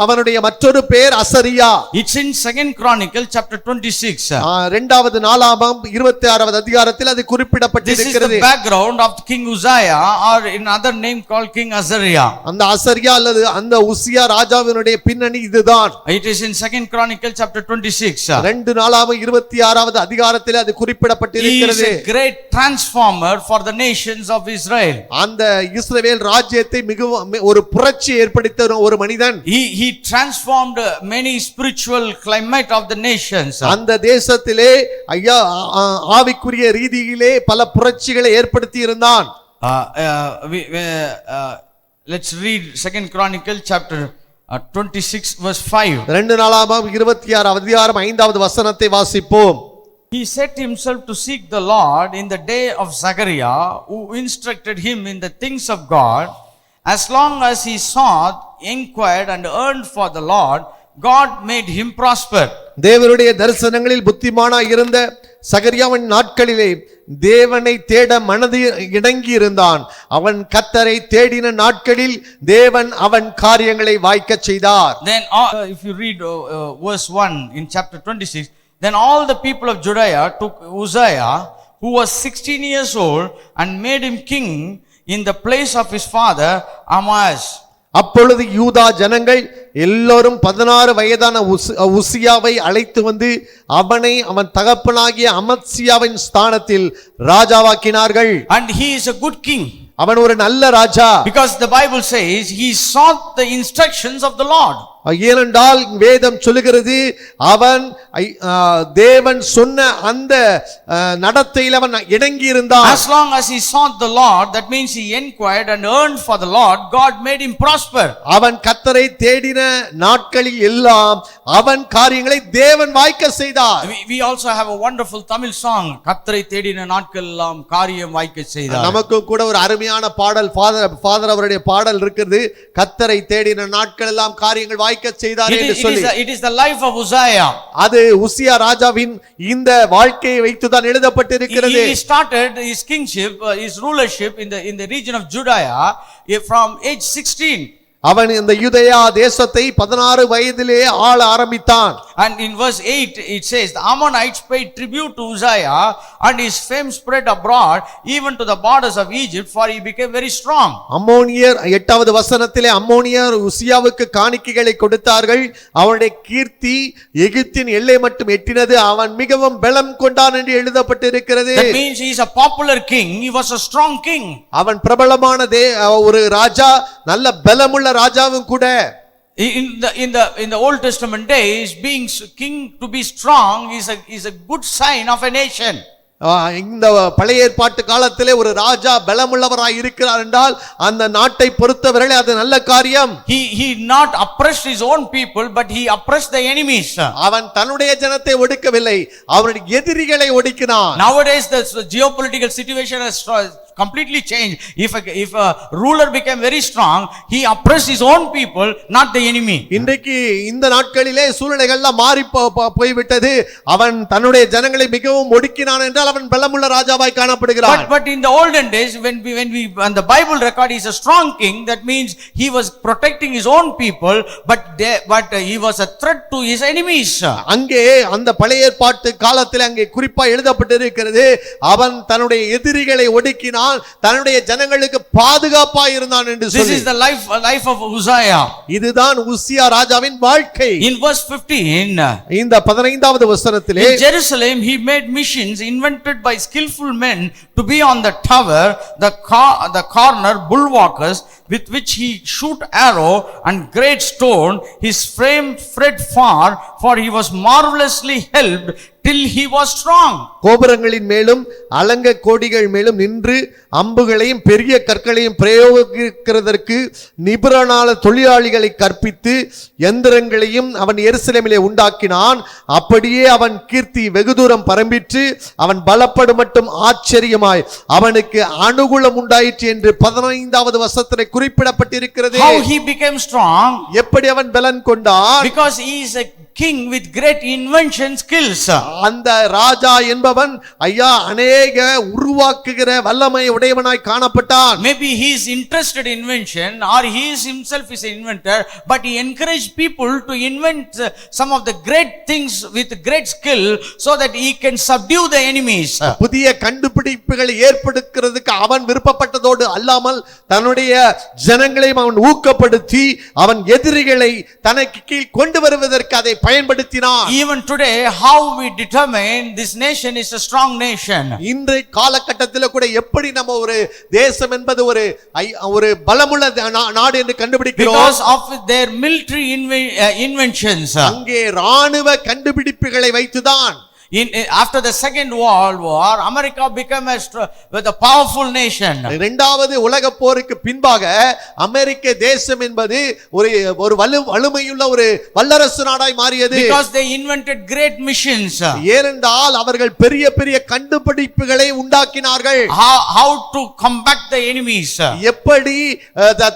அவனுடைய மற்றொரு பெயர் அசரியா. It's in 2nd Chronicle chapter 26. இரண்டாவது நாளாகமம் 26வது அதிகாரத்தில் அது குறிப்பிடப்பட்டிருக்கிறது. This is the background of King Uzziah, or in other name called King Azariah. அந்த அசரியா அல்லது அந்த உசியா ராஜாவினுடைய பின்னணி இதுதான். It is in 2nd Chronicle chapter 26. 2 நாளாகமம் 26வது அதிகாரத்தில் அது குறிப்பிடப்பட்டிருக்கிறது. He is a great transformer for the nations of Israel. அந்த இஸ்ரவேல் ராஜ்யத்தை மிகவும் ஒரு புரட்சி ஏற்படுத்திய ஒரு மனிதன். He transformed many spiritual climate of the nations. அந்த தேசத்திலே ஐயா ஆவிக்குரிய ரீதியிலே பல புரட்சிகளை ஏற்படுத்தி இருந்தான். Let's read 2nd Chronicle chapter 26 verse 5. 2 நாளாகமம் 26 அதிகாரம் 5வது வசனத்தை வாசிப்போம். He set himself to seek the Lord in the day of Zechariah, who instructed him in the things of God. As long as he sought, inquired and earned for the Lord, God made him prosper. தேவனுடைய தரிசனங்களில் புத்திமானாய் இருந்த சகரியாவின் நாட்களிலே தேவனை தேட மனது இணங்கி இருந்தான். அவன் கர்த்தரை தேடின நாட்களில் தேவன் அவன் காரியங்களை வாய்க்கச் செய்தார். Then if you read verse 1 in chapter 26, then all the people of Judea took Uzziah, who was 16 years old, and made him king in the place of his father Amaz. அப்பொழுது யூதா ஜனங்கள் எல்லோரும் 16 வயதான உசியாவை அழைத்து வந்து அவனை அவன் தகப்பனாகிய அமத்சியாவின் ஸ்தானத்தில் ராஜாவாக்கினார்கள். And he is a good king. அவன் ஒரு நல்ல ராஜா. Because the Bible says he sought the instructions of the Lord. ஏனென்றால் வேதம் சொல்லுகிறது அவன் தேவன் சொன்ன அந்த நடத்தையில் அவன் இணங்கி இருந்தான். As long as he sought the Lord, that means he inquired and earned for the Lord, God made him prosper. அவன் கர்த்தரை தேடின நாட்களில் எல்லாம் அவன் காரியங்களை தேவன் வாய்க்க செய்தார். We also have a wonderful Tamil song, கர்த்தரை தேடின நாட்கள் எல்லாம் காரியம் வாய்க்க செய்தார். நமக்கு கூட ஒரு அருமையான பாடல் ஃபாதர் அவருடைய பாடல் இருக்குது, கர்த்தரை தேடின நாட்கள் எல்லாம் காரியங்கள் வாய்க்க செய்தார் என்று சொல்லி. It is the life of Uzziah. அது உசியா ராஜாவின் இந்த வாழ்க்கையை வைத்து தான் எழுதப்பட்டிருக்கிறது. He started his kingship, his rulership in the region of Judea from age 16. அவன் இந்த யூதேயா தேசத்தை 16 வயதிலே ஆள ஆரம்பித்தான். And in verse 8 it says the Ammonites paid tribute to Uzziah, and his fame spread abroad even to the borders of Egypt, for he became very strong. அம்மோனியர் 8வது வசனத்திலே அம்மோனியர் உசியாவுக்கு காணிக்கைகளை கொடுத்தார்கள். அவனுடைய கீர்த்தி எகிப்தின் எல்லை மட்டும் எட்டினது. அவன் மிகவும் பலம் கொண்டான் என்று எழுதப்பட்டிருக்கிறது. That means he is a popular king. He was a strong king. அவன் பிரபலமான ஒரு ராஜா, நல்ல பலமுள்ள ராஜாவும் கூட. In the Old Testament days, being king to be strong is a good sign of a nation. இந்த பழைய ஏற்பாட்டு காலத்திலே ஒரு ராஜா பலமுள்ளவராய் இருக்கிறார் என்றால் அந்த நாட்டை பொறுத்தவரையிலே அது நல்ல காரியம். He not oppressed his own people, but he oppressed the enemies. அவன் தன்னுடைய ஜனத்தை ஒடுக்கவில்லை, அவனுடைய எதிரிகளை ஒடுக்கினான். Nowadays the geopolitical situation has completely changed. If a ruler became very strong, he oppressed his own people, not the enemy. இன்றைக்கு இந்த நாட்களிலே சூழ்நிலைகள்லாம் மாறி போய்விட்டது. அவன் தன்னுடைய ஜனங்களை மிகவும் ஒடுக்கினான் என்றால் அவன் பலமுள்ள ராஜாவாய் காணப்படுகிறான். But in the olden days, when the Bible record is a strong king, that means he was protecting his own people, but he was a threat to his enemies. அங்கே அந்த பழைய ஏற்பாட்டு காலத்தில் அங்கே குறிப்பா எழுதப்பட்டிருக்கிறது, அவன் தன்னுடைய எதிரிகளை ஒடுக்கினான், தன்னுடைய ஜனங்களுக்கு பாதுகாப்பாய் இருந்தான் என்று சொல்லி. This is the life of Uzziah. இதுதான் உசியா ராஜாவின் வாழ்க்கை. In verse 15, இந்த 15வது வசனத்திலே, in Jerusalem he made missions invented by skillful men to be on the tower, the corner bulwarks with which he shoot arrow and great stone. His frame spread far, for he was marvelously helped till he was strong. கோபுரங்களின் மேலும் அலங்க கோடிகள் மேலும் நின்று அம்புகளையும் பெரிய கற்களையும் பிரயோகிக்கிறதற்கு நிபுணரான தொழிலாளிகளை கற்பித்து எந்திரங்களையும் அவன் எருசலேமிலே உண்டாக்கினான். அப்படியே அவன் கீர்த்தி வெகு தூரம் பரம்பிற்று. அவன் பலப்படும் மட்டும் ஆச்சரியமாய் அவனுக்கு அனுகூலம் உண்டாயிற்று என்று 15வது வசனத்திலே குறிப்பிடப்பட்டிருக்கிறது. How he became strong? எப்படி அவன் பலன் கொண்டான்? Because he is a king with great invention skills. அந்த ராஜா என்பவன் ஐயா அநேக உருவாக்குகிற வல்லமை உடையவனாய் காணப்பட்டான். Maybe he is interested in invention, or he is himself is an inventor, but he encouraged people to invent some of the great things with great skill so that he can subdue the enemies. புதிய கண்டுபிடிப்புகளை ஏற்படுத்துறதுக்கு அவன் விருப்பப்பட்டதோடு அல்லாமல் தன்னுடைய ஜனங்களையும் அவன் ஊக்கப்படுத்தி அவன் எதிரிகளை தனக்கு கீழ் கொண்டு வருவதற்கு அதை பயன்படுத்தினான். Even today, how we determine this nation is a strong nation. இன்றைய காலகட்டத்தில் கூட எப்படி நம்ம ஒரு தேசம் என்பது ஒரு பலமுள்ள நாடு என்று கண்டுபிடிக்கிறோம்? Because of their military inventions. அங்கே ராணுவ கண்டுபிடிப்புகளை வைத்துதான். After the Second World War, America became with a powerful nation. இரண்டாவது உலக போருக்கு பின்பாக அமெரிக்க தேசம் என்பது ஒரு வலிமையுள்ள ஒரு வல்லரசு நாடாய் மாறியது. Because they invented great missions. ஏனென்றால் அவர்கள் பெரிய பெரிய கண்டுபிடிப்புகளை உண்டாக்கினார்கள். How to combat the enemies. எப்படி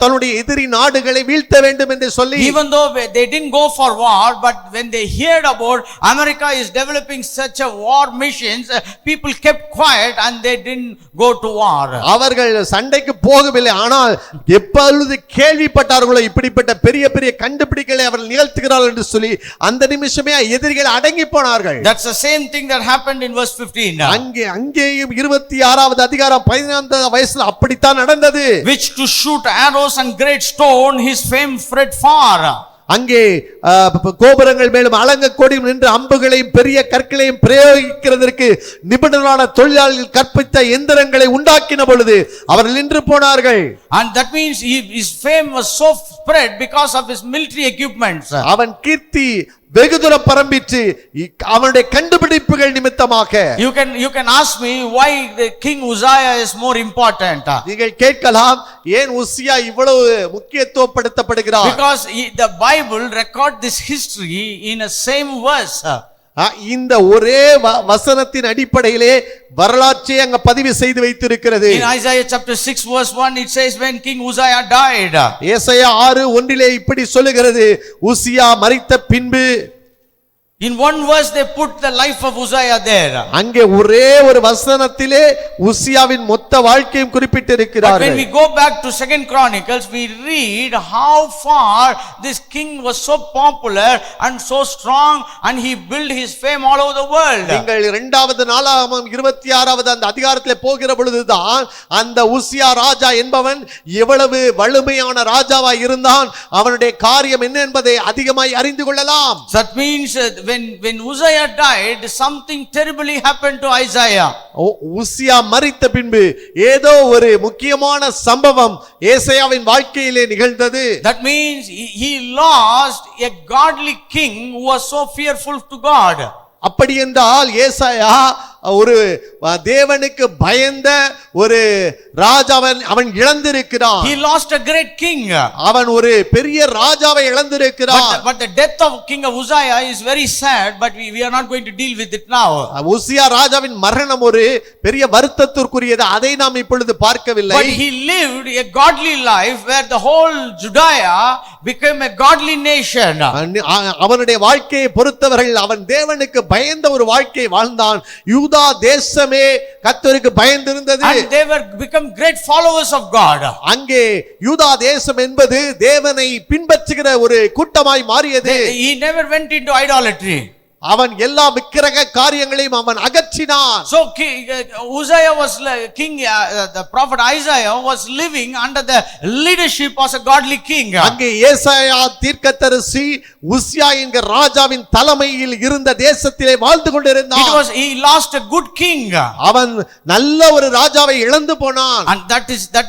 தன்னுடைய எதிரி நாடுகளை வீழ்த்த வேண்டும் என்று சொல்லி. Even though they didn't go for war, but when they heard about America is developing such a war missions, people kept quiet and they didn't go to war. அவர்கள் சண்டைக்கு போகவில்லை. ஆனால் எப்பொழுது கேள்விப்பட்டார்களோ இப்படிப்பட்ட பெரிய பெரிய கண்டுபிடிப்புகளை அவர்கள் நிகழ்த்துகிறார்கள் என்று சொல்லி அந்த நிமிஷமே எதிரிகள் அடங்கி போனார்கள். That's the same thing that happened in verse 15. அங்கேயும் 26வது அதிகாரம் 14வது வயசுல அப்படித்தான் நடந்தது. Which to shoot arrows and great stone his fame spread far. அங்கே கோபுரங்கள் மேலும் அலங்க கோடியும் நின்று அம்புகளையும் பெரிய கற்களையும் பிரயோகிக்கிறதற்கு நிபுணரான தொழிலாளிகள் கற்பித்த எந்திரங்களை உண்டாக்கின பொழுது அவர்கள் நின்று போனார்கள். And that means his fame was so spread because of his military equipments. அவன் கீர்த்தி வெகு தூரம் பரம்பிற்று அவனுடைய கண்டுபிடிப்புகள் நிமித்தமாக. You can ask me why the king Uzziah is more important. நீங்கள் கேட்கலாம் ஏன் உசியா இவ்வளவு முக்கியத்துவப்படுத்தப்படுகிறார்? Because the Bible record this history in a same verse. இந்த ஒரே வசனத்தின் அடிப்படையிலே வரலாற்றை அங்க பதிவு செய்து வைத்திருக்கிறது. In Isaiah chapter 6 verse 1 it says when King Uzziah died. ஏசாயா 6:1 இப்படி சொல்லுகிறது, உசியா மரித்த பின்பு. In one verse they put the life of Uzziah there. அங்கே ஒரே ஒரு வசனத்திலே உசியாவின் மொத்த வாழ்க்கையும் குறிப்பிட்டிருக்கிறார்கள். But when we go back to 2nd Chronicles we read how far this king was so popular and so strong and he built his fame all over the world. நீங்கள் 2வது நாளாகமம் 26வது அந்த அதிகாரத்திலே போகிற பொழுதுதான் அந்த உசியா ராஜா என்பவன் எவ்வளவு வலிமையான ராஜாவாய் இருந்தான், அவனுடைய காரியம் என்ன என்பதை அதிகமாய் அறிந்து கொள்ளலாம். That means when Uzziah died something terribly happened to Isaiah. உசியா மரித்த பின்பு ஏதோ ஒரு முக்கியமான சம்பவம் ஏசாயாவின் வாழ்க்கையிலே நிகழ்ந்தது. That means he lost a godly king who was so fearful to God. அப்படி என்றால் ஏசாயா ஒரு தேவனுக்கு பயந்த ஒரு ராஜாவன் அவன் இழந்திருக்கிறான். He lost a great king. அவன் ஒரு பெரிய ராஜாவை இழந்திருக்கிறான். But the death of king of Uzziah is very sad, but we are not going to deal with it now. உசியா ராஜாவின் மரணம் ஒரு பெரிய வருத்தத்திற்குரியது, அதை நாம் இப்பொழுது பார்க்கவில்லை. But he lived a godly life where the whole Judea became a godly nation. அவனுடைய வாழ்க்கையை பொறுத்தவர்கள் அவன் தேவனுக்கு பயந்த ஒரு வாழ்க்கை வாழ்ந்தான். யூதா தேசமே கர்த்தருக்கு பயந்திருந்தது. And they were become great followers of God. அங்கே யூதா தேசம் என்பது தேவனை பின்பற்றுகிற ஒரு கூட்டமாய் மாறியது. He never went into idolatry. அவன் எல்லா விக்கிரக காரியங்களையும் அவன் அகற்றினான். So Uzziah was king, the prophet Isaiah was living under the leadership of a godly king. அங்கே ஏசாயா தீர்க்கதரிசி உசியா என்கிற ராஜாவின் தலைமையில் இருந்த தேசத்திலே வாழ்ந்து கொண்டிருந்தான். He lost a good king. அவன் நல்ல ஒரு ராஜாவை இழந்து போனான். And that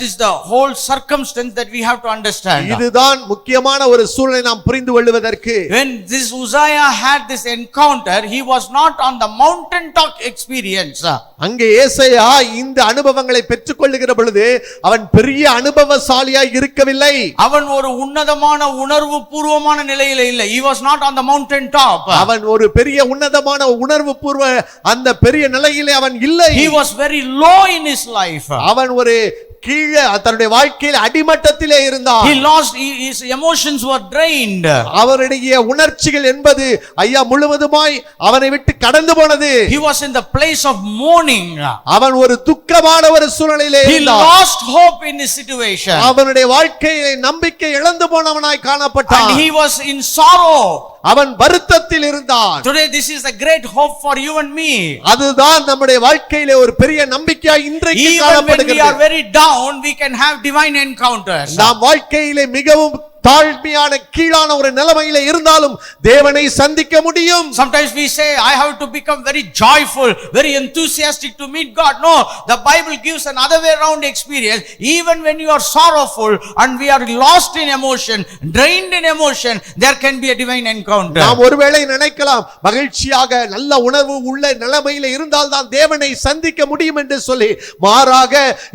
is the whole circumstance that we have to understand. இதுதான் முக்கியமான ஒரு சூழ்நிலை நாம் புரிந்து கொள்வதற்கு. When this Uzziah had this encouragement encounter, he was not on the mountaintop experience. அங்கே ஏசாயா இந்த அனுபவங்களை பெற்றுக்கொள்ளுகிற பொழுது அவன் பெரிய அனுபவசாலியாய் இருக்கவில்லை. அவன் ஒரு உன்னதமான உணர்வு பூர்வமான நிலையில இல்லை. He was not on the mountain top. அவன் ஒரு பெரிய உன்னதமான உணர்வு பூர்வ அந்த பெரிய நிலையிலே அவன் இல்லை. He was very low in his life. அவன் ஒரு கீழே தன்னுடைய வாழ்க்கையில் அடிமட்டத்திலே இருந்தான். He lost, his emotions were drained. அவருடைய உணர்ச்சிகள் என்பது ஐயா முழுவதுமாய் அவனை விட்டு கடந்து போனது. He was in the place of mourning. அவன் ஒரு துக்கமான ஒரு சூழ்நிலையிலே இருந்தான். He lost hope in his situation. அவனுடைய வாழ்க்கையிலே நம்பிக்கை இழந்து போனவனாய் காணப்பட்டான். And he was in sorrow. அவன் வருத்தத்தில் இருந்தான். Today this is a great hope for you and me. அதுதான் நம்முடைய வாழ்க்கையிலே ஒரு பெரிய நம்பிக்கையாய் இன்றைக்கு காணப்படுகிறது. Even when we are very down, we can have divine encounters. நாம் வாழ்க்கையிலே மிகவும் தாழ்மையான கீழான ஒரு நிலைமையிலே இருந்தாலும் தேவனை சந்திக்க முடியும். Sometimes we say I have to become very joyful, very enthusiastic to meet God. No, the Bible gives another way around experience. Even when you are sorrowful and we are lost in emotion, drained in emotion, there can be a divine encounter. நாம் ஒருவேளை நினைக்கலாம் மகிழ்ச்சியாக நல்ல உணர்வு உள்ள நிலைமையிலே இருந்தால் தான் தேவனை சந்திக்க முடியும் என்று சொல்லி, மாறாக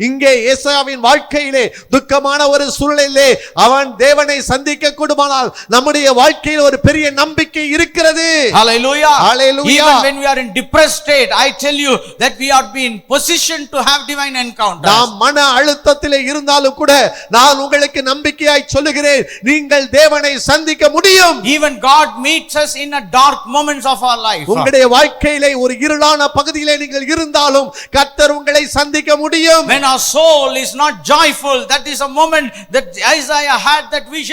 இங்கே ஏசாயாவின் வாழ்க்கையிலே துக்கமான ஒரு சூழ்நிலையிலே அவன் தேவனை சந்திக்க கூடுமானால் நம்முடைய வாழ்க்கையில் ஒரு பெரிய நம்பிக்கை இருக்கிறது. Hallelujah. Hallelujah. Even when we are in depressed state, I tell you that we are being positioned to have divine encounters. நாம் மன அழுத்தத்திலே இருந்தாலும் கூட நான் உங்களுக்கு நம்பிக்கையாய் சொல்லுகிறேன், நீங்கள் தேவனை சந்திக்க முடியும். Even God meets us in a dark moments of our life. உங்களுடைய வாழ்க்கையிலே ஒரு இருளான பகுதியிலே நீங்கள் இருந்தாலும் கர்த்தர் உங்களை சந்திக்க முடியும். When our soul is not joyful, that is a moment that Isaiah had that vision.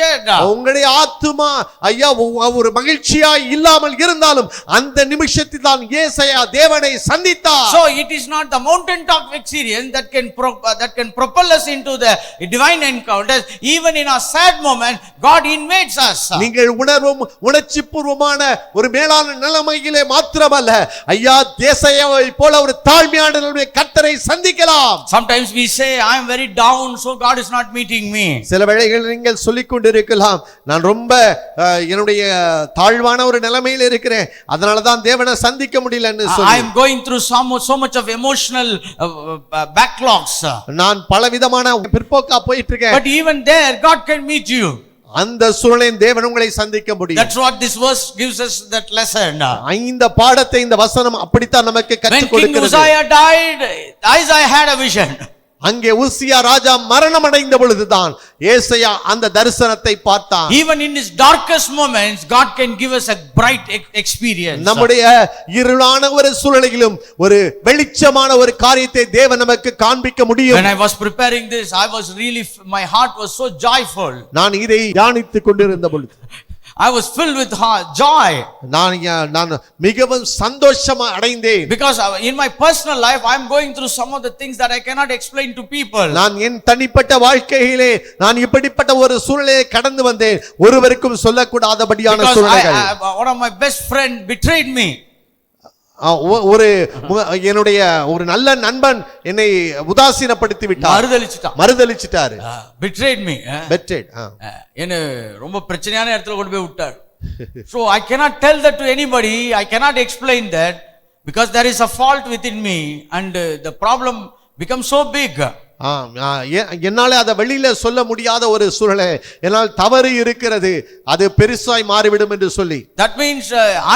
உங்களுடைய ஆத்துமா ஐயா ஒரு மகிழ்ச்சியாய் இல்லாமல் இருந்தாலும் அந்த நிமிஷத்தில் தான் ஏசாயா தேவனை சந்தித்தார். So it is not the mountaintop experience that can propel us into the divine encounters. Even in our sad moment, God invades us. நீங்கள் உணர்வும் உணர்ச்சிபூர்வமான ஒரு மேலான நிலைமையிலே மாத்திரமல்ல ஐயா ஏசாயாவை போல ஒரு தாழ்மையான நிலைமையிலே கர்த்தரை சந்திக்கலாம். Sometimes we say I am very down, so God is not meeting me. சில வேளைகளில் நீங்கள் சொல்லிக் கொண்டிருக்கலாம், நான் ரொம்ப என்னுடைய தாழ்வான ஒரு நிலைமையில் இருக்கிறேன், அதனால தான் தேவனை சந்திக்க முடியலன்னு சொல்லி. I am going through so much of emotional backlogs. நான் பலவிதமான பிற்போக்கா போயிட்டு இருக்கேன். But even there God can meet you. அந்த சூழலில் தேவன் உங்களை சந்திக்க முடியும். That's what this verse gives us, that lesson. இந்த பாடத்தை இந்த வசனம் அப்படித்தான் நமக்கு கற்றுக் கொடுக்கிறது. When King Uzziah died, Isaiah had a vision. அங்கே உசியா ராஜா மரணம் அடைந்த பொழுதுதான் ஏசாயா அந்த தரிசனத்தை பார்த்தான். Even in his darkest moments, God can give us a bright experience. நம்முடைய இருளான ஒரு சூழலிலும் ஒரு வெளிச்சமான ஒரு காரியத்தை தேவன் நமக்கு காண்பிக்க முடியும். When I was preparing this, my heart was so joyful. நான் இதை தியானித்துக் கொண்டிருந்த பொழுது I was filled with joy. நான் மிகவும் சந்தோஷமா அடைந்தேன். Because in my personal life I am going through some of the things that I cannot explain to people. நான் என் தனிப்பட்ட வாழ்க்கையிலே நான் இப்படிப்பட்ட ஒரு சூழ்நிலையை கடந்து வந்தேன், ஒருவருக்கும் சொல்லக்கூடாதபடியான சூழ்நிலைகள். One of my best friend betrayed me. ஒரு என்னுடைய ஒரு நல்ல நண்பன் என்னை உதாசீனப்படுத்தி விட்டார், மறுதலிச்சிட்டாரு. betrayed me. betrayed என்ன ரொம்ப பிரச்சனையான இடத்துல கொண்டு போய் விட்டார். So I cannot tell that to anybody, I cannot explain that, because there is a fault within me and the problem becomes so big. என்னால அதை வெளியில சொல்ல முடியாத ஒரு சூழ்நிலை, என்னால் தவறு இருக்கிறது, அது பெருசாய் மாறிவிடும் என்று சொல்லி. That means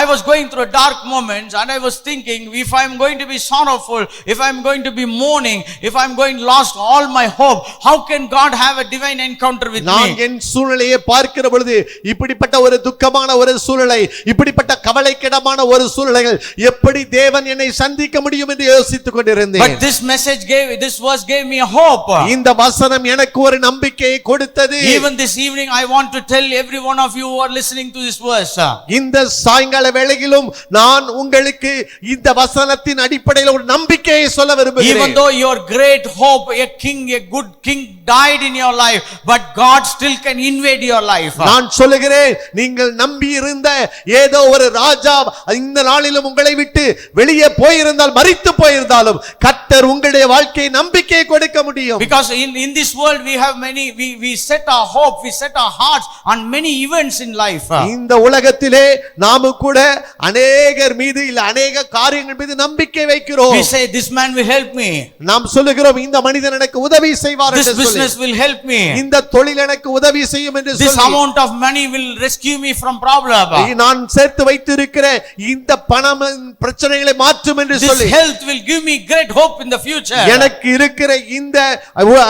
I was going through a dark moments and I was thinking, if I am going to be sorrowful, if I am going to be mourning, if I am going lost all my hope, how can God have a divine encounter with me? நான் என் சூழ்நிலையை பார்க்கிற பொழுது இப்படிப்பட்ட ஒரு துக்கமான ஒரு சூழ்நிலை, இப்படிப்பட்ட கவலைக்கிடமான ஒரு சூழ்நிலைகள் எப்படி தேவன் என்னை சந்திக்க முடியும் என்று யோசித்துக் கொண்டிருந்தேன். But this verse gave me a hope. இந்த வசனம் எனக்கு ஒரு நம்பிக்கையை கொடுத்தது. Even this evening I want to tell every one of you who are listening to this verse. இந்த சாயங்கால வேளையிலும் நான் உங்களுக்கு இந்த வசனத்தின் அடிப்படையில் ஒரு நம்பிக்கையை சொல்ல விரும்புகிறேன். Even though your great hope, a good king died in your life, but God still can invade your life. நான் சொல்லுகிறேன், நீங்கள் நம்பி இருந்த ஏதோ ஒரு ராஜா இந்த நாளிலும் உங்களை விட்டு வெளியே போயிருந்தால், மரித்து போயிருந்தாலும் கர்த்தர் உங்களுடைய வாழ்க்கையை நம்பிக்கை கொடுக்க முடியும். Because in this world we have many, we set our hope, we set our hearts on many events in life. இந்த உலகத்திலே நாம கூட அநேகர் மீது இல்ல அநேக காரியங்கள் மீது நம்பிக்கை வைக்கிறோம். We say this man will help me, நாம் சொல்லுகிறோம் இந்த மனிதன் எனக்கு உதவி செய்வார் என்று this business will help me, இந்த தொழில் எனக்கு உதவி செய்யும் என்று this amount of money will rescue me from problem, நான் சேர்த்து வைத்திருக்கிற இந்த பணம் பிரச்சனைகளை மாற்றும் என்று this சொல்லி, health will give me great hope in the future, எனக்கு இருக்கிற இந்த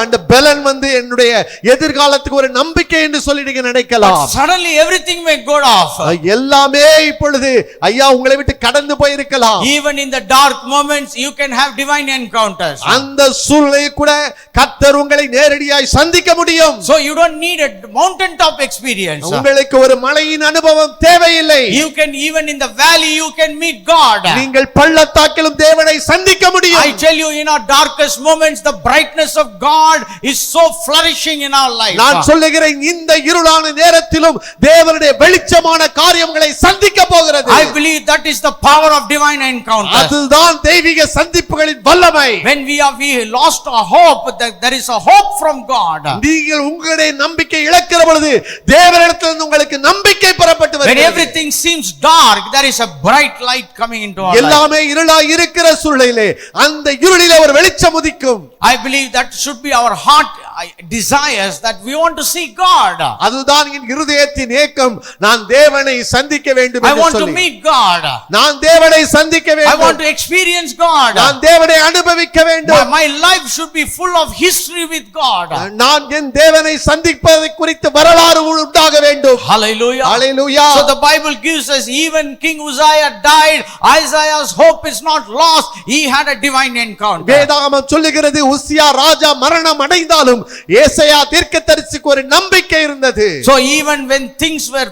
அந்த பலன் என்னுடைய எதிர்காலத்துக்கு ஒரு நம்பிக்கை என்று சொல்லி நீங்க நினைக்கலாம். suddenly everything may go off. எல்லாமே இப்பொழுது ஐயா உங்களை விட்டு கடந்து போயிருக்கலாம். Even in the dark moments you can have divine encounters. அந்த சூழ்நிலையில் கூட கர்த்தர் உங்களை நேரடியாய் சந்திக்க முடியும். So you don't need a mountain top experience. உங்களுக்கு ஒரு மலையின் அனுபவம் தேவையில்லை. You can, even in the valley you can meet God. நீங்கள் பள்ளத்தாக்கிலும் தேவனை சந்திக்க முடியும். I tell you, in our darkest moments the brightness of God is so flourishing in our life. நான் சொல்லுகிறேன், இந்த இருளான நேரத்திலும் தேவனுடைய வெளிச்சமான காரியங்களை சந்திக்க போகிறது. I believe that is the power of divine encounter. அதுதான் தெய்வீக சந்திப்புகளின் வல்லமை. When we lost our hope, there is a hope from God. நீங்கள் உங்களுடைய நம்பிக்கை இழக்கிற பொழுது தேவனிடத்திலிருந்து உங்களுக்கு நம்பிக்கை பெறப்பட்டு வருகிறது. When everything seems dark, there is a bright light coming into our life. எல்லாமே இருளாய் இருக்கிற சூழ்நிலையிலே அந்த இருளிலே ஒரு வெளிச்சம் உதிக்கும். I believe that should be our heart desires, that we want to see God. அதுதான் என் இருதயத்தின் ஏக்கம், நான் தேவனை சந்திக்க வேண்டும் I என்று want to சொல்லி. meet God. நான் தேவனை சந்திக்க I want வேண்டும். to experience God. நான் தேவனை அனுபவிக்க வேண்டும். My life should be full of history with God. நான் என் தேவனை சந்திப்பதை குறித்து வரலாறு உண்டாக வேண்டும். Hallelujah. Hallelujah. So the Bible gives us, even King Uzziah died, Isaiah's hope is not lost. He had a divine encounter. வேதாகமம் சொல்லுகிறது, உசியா ராஜா மரணம் அடைந்தாலும் ஏசாயா தீர்க்கதரிசிக்கு ஒரு நம்பிக்கை இருந்தது. So even when things were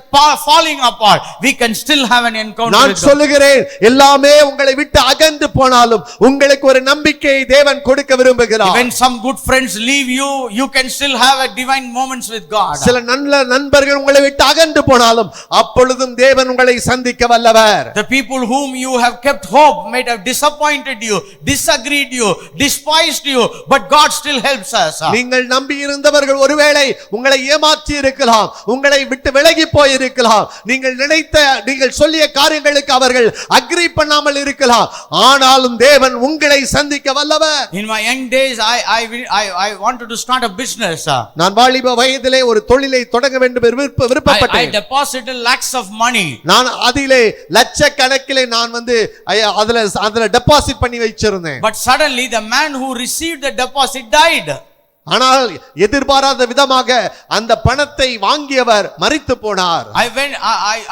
falling apart, we can still have an encounter நான் with God. சொல்லுகிறேன், எல்லாமே உங்களை விட்டு அகன்று போனாலும் உங்களுக்கு ஒரு நம்பிக்கையை தேவன் கொடுக்க விரும்புகிறார். When some good friends leave you, you can still have a divine moments with God. சில நல்ல நண்பர்கள் உங்களை விட்டு அகன்று போனாலும் அப்பொழுதும் தேவன் உங்களை சந்திக்க வல்லவர். The people whom you have kept hope might have disappointed you, disagreed you, despised you, but God still helps us. நீங்கள் நம்பி இருந்தவர்கள் ஒருவேளை உங்களை ஏமாற்றி இருக்கலாம், உங்களை விட்டு விலகி போய் இருக்கலாம், நீங்கள் சொல்லிய காரியங்களுக்கு அவர்கள் அக்ரி பண்ணாமல் இருக்கலாம், ஆனாலும் தேவன் உங்களை சந்திக்க வல்லவர். In my young days I wanted to start a business. நான் வாலிப வயதிலே ஒரு தொழிலை தொடங்க வேண்டும் என்று விருப்பப்பட்டேன். I deposited lakhs of money. நான் அதிலே லட்சக்கணக்கிலே நான் அதுல டெபாசிட் பண்ணி வச்சிருந்தேன். But suddenly the man who received the deposit died. ஆனால் எதிர்பாராத விதமாக அந்த பணத்தை வாங்கியவர் மரித்து போனார்.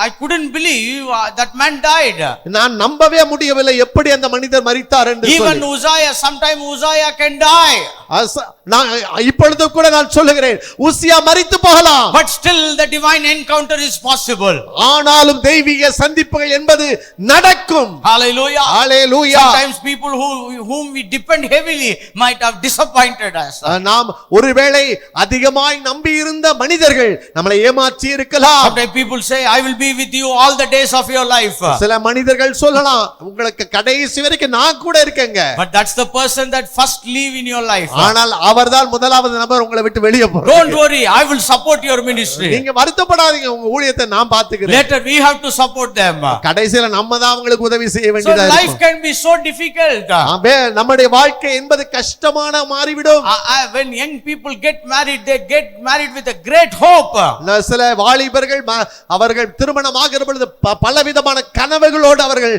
I couldn't believe that man died. நான் நம்பவே முடியவில்லை எப்படி அந்த மனிதர் மரித்தார் என்று சொல்லி. Even Uzziah, sometime Uzziah can die. நான் இப்பொழுது கூட நான் சொல்லுகிறேன், உசியா மரித்து போகலாம். But still the divine encounter is possible. ஆனாலும் தெய்வீக சந்திப்புகள் என்பது நடக்கும். Hallelujah. Hallelujah. Sometimes people whom we depend heavily might have disappointed us. நாம் ஒருவேளை அதிகமாய் நம்பி இருந்த மனிதர்கள் நம்மளை ஏமாற்றி இருக்கலாம். Sometimes people say, I will be with you all the days of your life. சில மனிதர்கள் சொல்லலாம், உங்களுக்கு கடைசி வரைக்கும் நான் கூட இருக்கேங்க. But that's the person that first leave in your life. ஆனால் அவர்தான் முதலாவது நபர் உங்களை விட்டு வெளியே போறார். Don't worry, I will support your ministry. நீங்க வருத்தப்படாதீங்க, உங்க ஊழியத்தை நான் பாத்துக்கிறேன். Later we have to support them. கடைசில நம்ம தான் அவங்களுக்கு உதவி செய்ய So வேண்டியதா life இருக்கும். can be so difficult. நம்முடைய வாழ்க்கை என்பது கஷ்டமான மாறிவிடும். When young people get married, they get married with a great hope. சில வாலிபர்கள் அவர்கள் திருமணம் ஆகிற பொழுது பலவிதமான கனவுகளோடு அவர்கள்